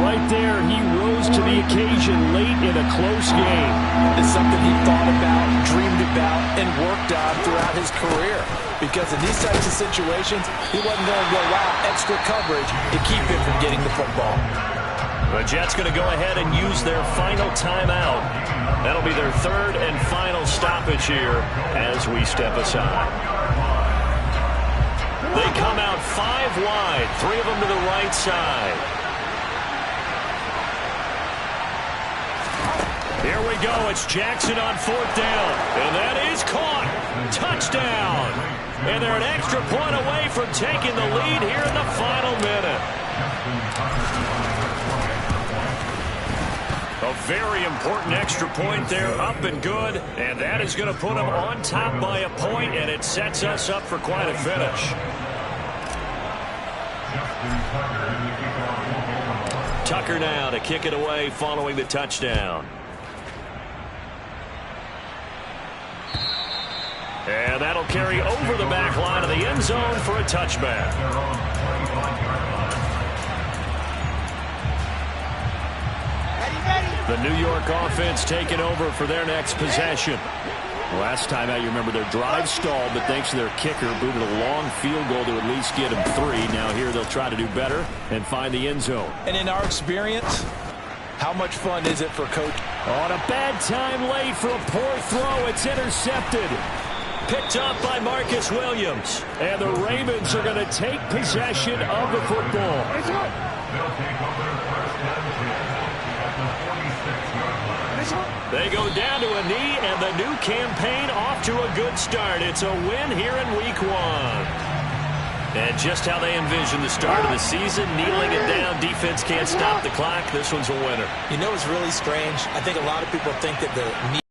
Right there, he rose to the occasion late in a close game. It's something he thought about, dreamed about, and worked on throughout his career. Because in these types of situations, he wasn't going to allow extra coverage to keep him from getting the football. The Jets going to go ahead and use their final timeout. That'll be their third and final stoppage here as we step aside. They come out 5 wide, 3 of them to the right side. Here we go. It's Jackson on 4th down. And that is caught. Touchdown. And they're an extra point away from taking the lead here in the final minute. A very important extra point there, up and good. And that is going to put them on top by a point, and it sets us up for quite a finish. Tucker now to kick it away following the touchdown. And that'll carry over the back line of the end zone for a touchback. The New York offense taking over for their next possession. Last time out, you remember their drive stalled, but thanks to their kicker, booted a long field goal to at least get them 3. Now here they'll try to do better and find the end zone. And in our experience, how much fun is it for coach? On a bad time late for a poor throw. It's intercepted. Picked up by Marcus Williams. And the Ravens are going to take possession of the football. They go down to a knee, and the new campaign off to a good start. It's a win here in Week 1. And just how they envision the start of the season, kneeling it down, defense can't stop the clock. This one's a winner. You know what's really strange? I think a lot of people think that the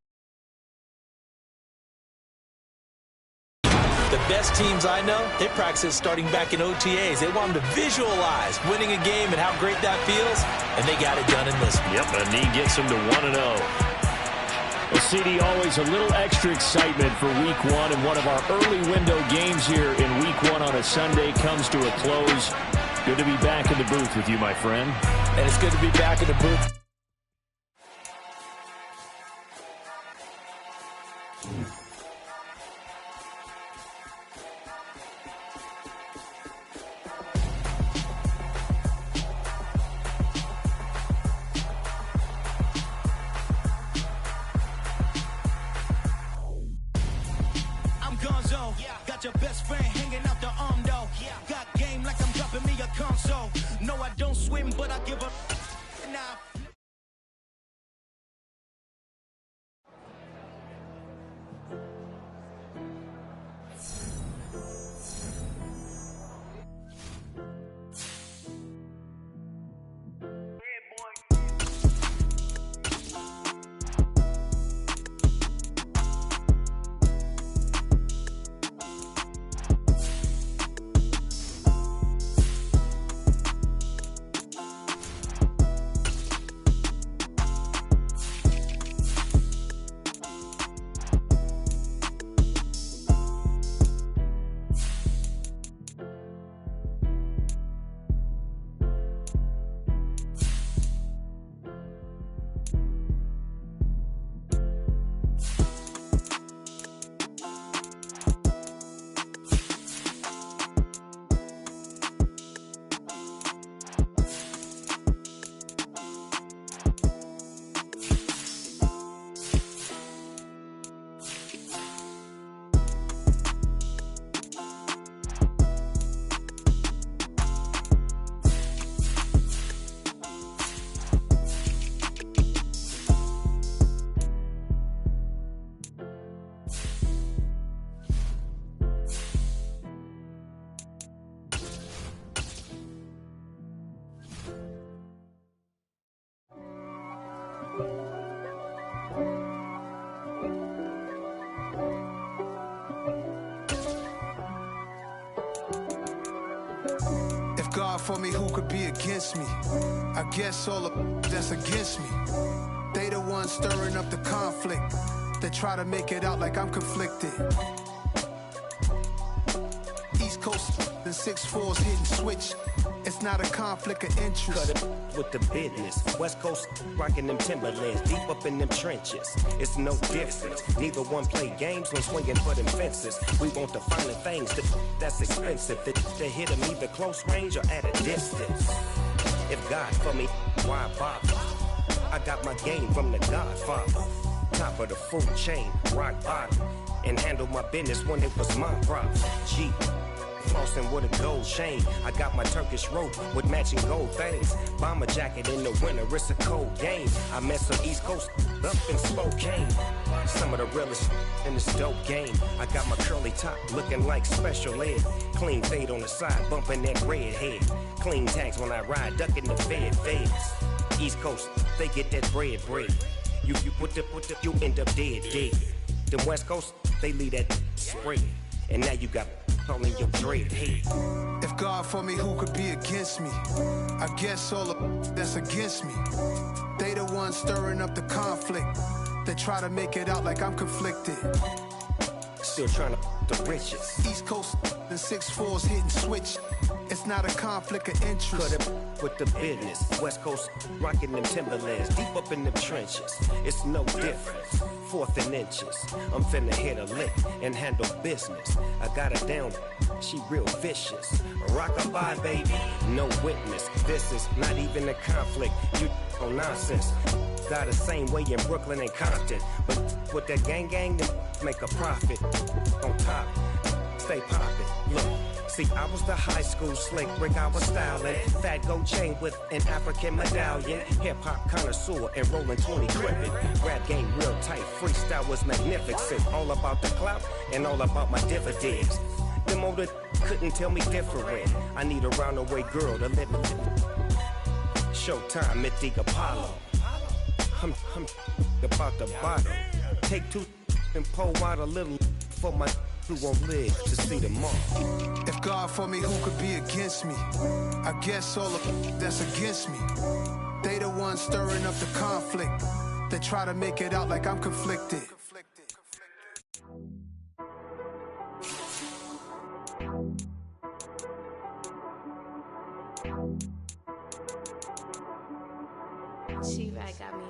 best teams I know, they practice starting back in OTAs. They want them to visualize winning a game and how great that feels, and they got it done in this one. Yep, a knee gets them to 1-0. Well, CD, always a little extra excitement for Week 1, and one of our early window games here in Week 1 on a Sunday comes to a close. Good to be back in the booth with you, my friend. And it's good to be back in the booth. Your best friend hanging out the arm though. Got game like I'm dropping me a console. No, I don't swim, but I give up. Nah. God for me, who could be against me? I guess all the that's against me. They the ones stirring up the conflict. They try to make it out like I'm conflicted. East Coast and 6'4s hitting switch. It's not a conflict of interest. Cut it with the business. West Coast rocking them Timberlands, deep up in them trenches. It's no difference. Neither one play games when swinging for them fences. We want the finer things that's expensive. To hit them either close range or at a distance. If God for me, why bother? I got my game from the Godfather. Top of the food chain, rock bottom. And handle my business when it was my problem. G. Flossing with a gold chain. I got my Turkish rope with matching gold things. Bomber jacket in the winter, it's a cold game. I met some East Coast up in Spokane. Some of the realest in this dope game. I got my curly top looking like special ed. Clean fade on the side, bumping that red head. Clean tags when I ride, ducking the feds. East Coast, they get that bread. You end up dead. The West Coast, they leave that spread. And now you got calling your dread head. If God for me, who could be against me? I guess all that's against me. They the ones stirring up the conflict. They try to make it out like I'm conflicted. Still trying to the riches. East Coast and 6'4s hitting switch. It's not a conflict of interest. Cut it with the business. West Coast rocking them Timberlands, deep up in them trenches. It's no difference. 4th and inches. I'm finna hit a lick and handle business. I got her down, she real vicious. Rock-a-bye, baby, no witness. This is not even a conflict. You on nonsense. Got the same way in Brooklyn and Compton. But with that gang, they make a profit. On top, stay poppin'. Look. See, I was the high school slick brick, I was styling. Fat gold chain with an African medallion. Hip-hop connoisseur and rolling 20 cribbin'. Rap game real tight, freestyle was magnificent. All about the clout and all about my dividends. Them older couldn't tell me different. I need a roundaway girl to live with. Showtime, Mythic Apollo. I'm about the bottom. Take 2 and pull out a little for my who won't live to see tomorrow. If God for me, who could be against me? I guess all that's against me. They the ones stirring up the conflict. They try to make it out like I'm conflicted. T-Rag got me.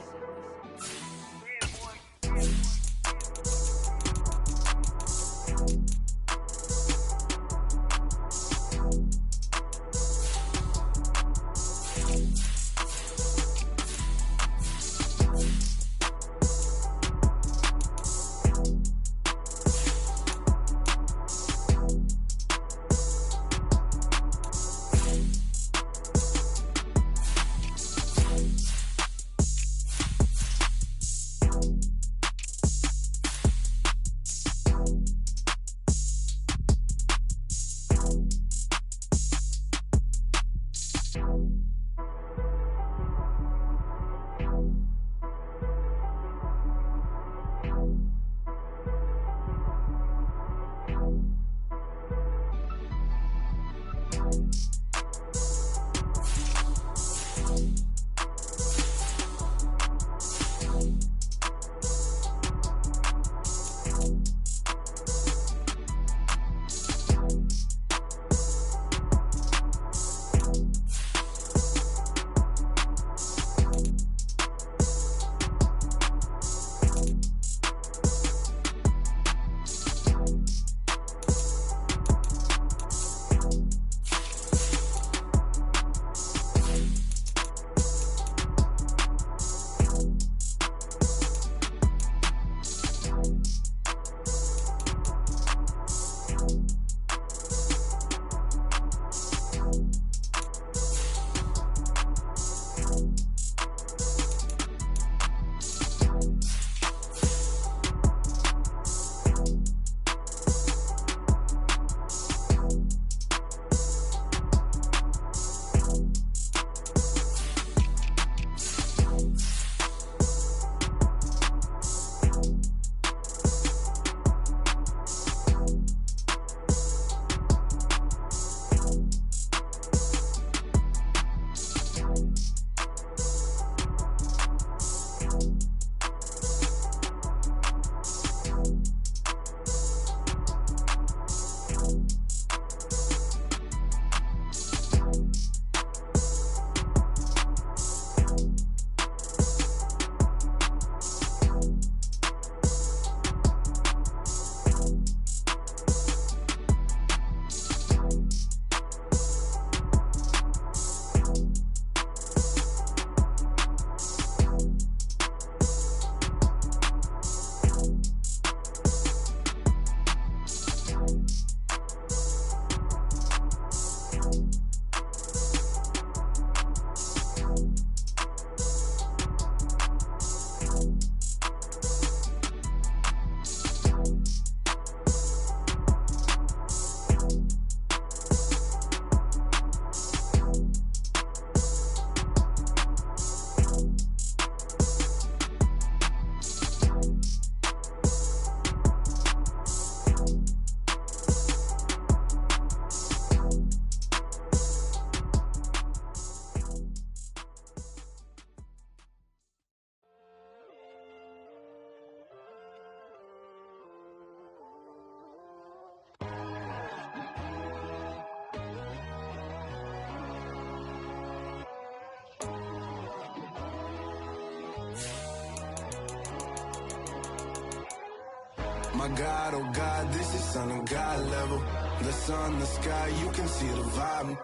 My God, oh God, this is Son of God level. The sun, the sky, you can see the vibe.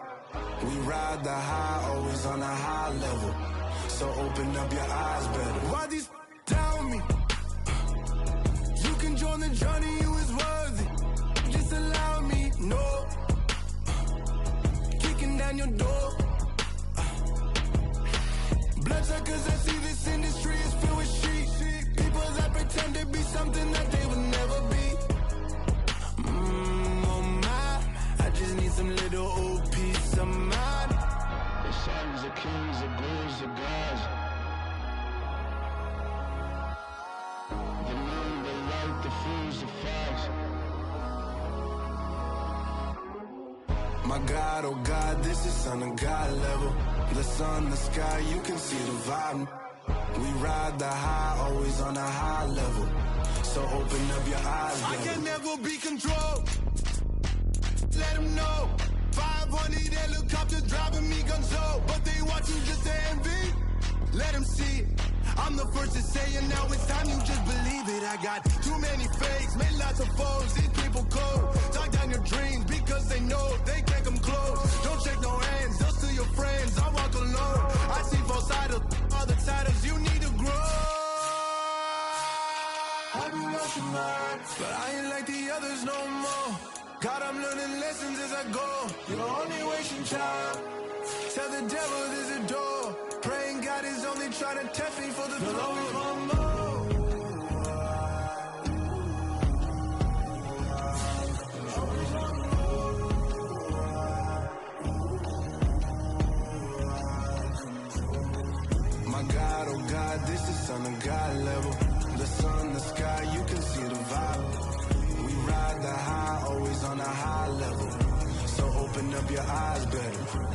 We ride the high, always on a high level. So open up your eyes better. Why these tell me? You can join the journey, you is worthy. Just allow me, no. Kicking down your door. Bloodsuckers, I see this industry is filled with sheep. People that pretend to be something that they would never be. Oh my, I just need some little old peace of mind. The sons of kings, the gurus of gods. The moon, the light, the fools, the facts. My God, oh God, this is Son of God level. The sun, the sky, you can see the vibe. We ride the high, always on a high level. So open up your eyes, baby. I can never be controlled. Let them know. 500 helicopters driving me gonzo. But they watching just to envy. Let them see it. I'm the first to say it, now it's time you just believe it. I got too many fakes, made lots of foes. These people cold. Talk down your dreams because they know they can't come close. Don't shake no hands, those to your friends. I walk alone. I see both idols, all the titles you need to grow. I've been watching mine, but I ain't like the others no more. God, I'm learning lessons as I go. You're only wasting time. Tell the devil there's a door. Praying God is only trying to test me for the glory of my mom. My God, oh God, this is Son of God level. The sun, the sky, you can see the vibe. We ride the high, always on a high level. So open up your eyes better.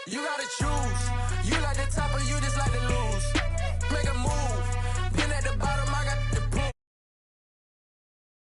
You gotta choose. You like the top or you just like the loose.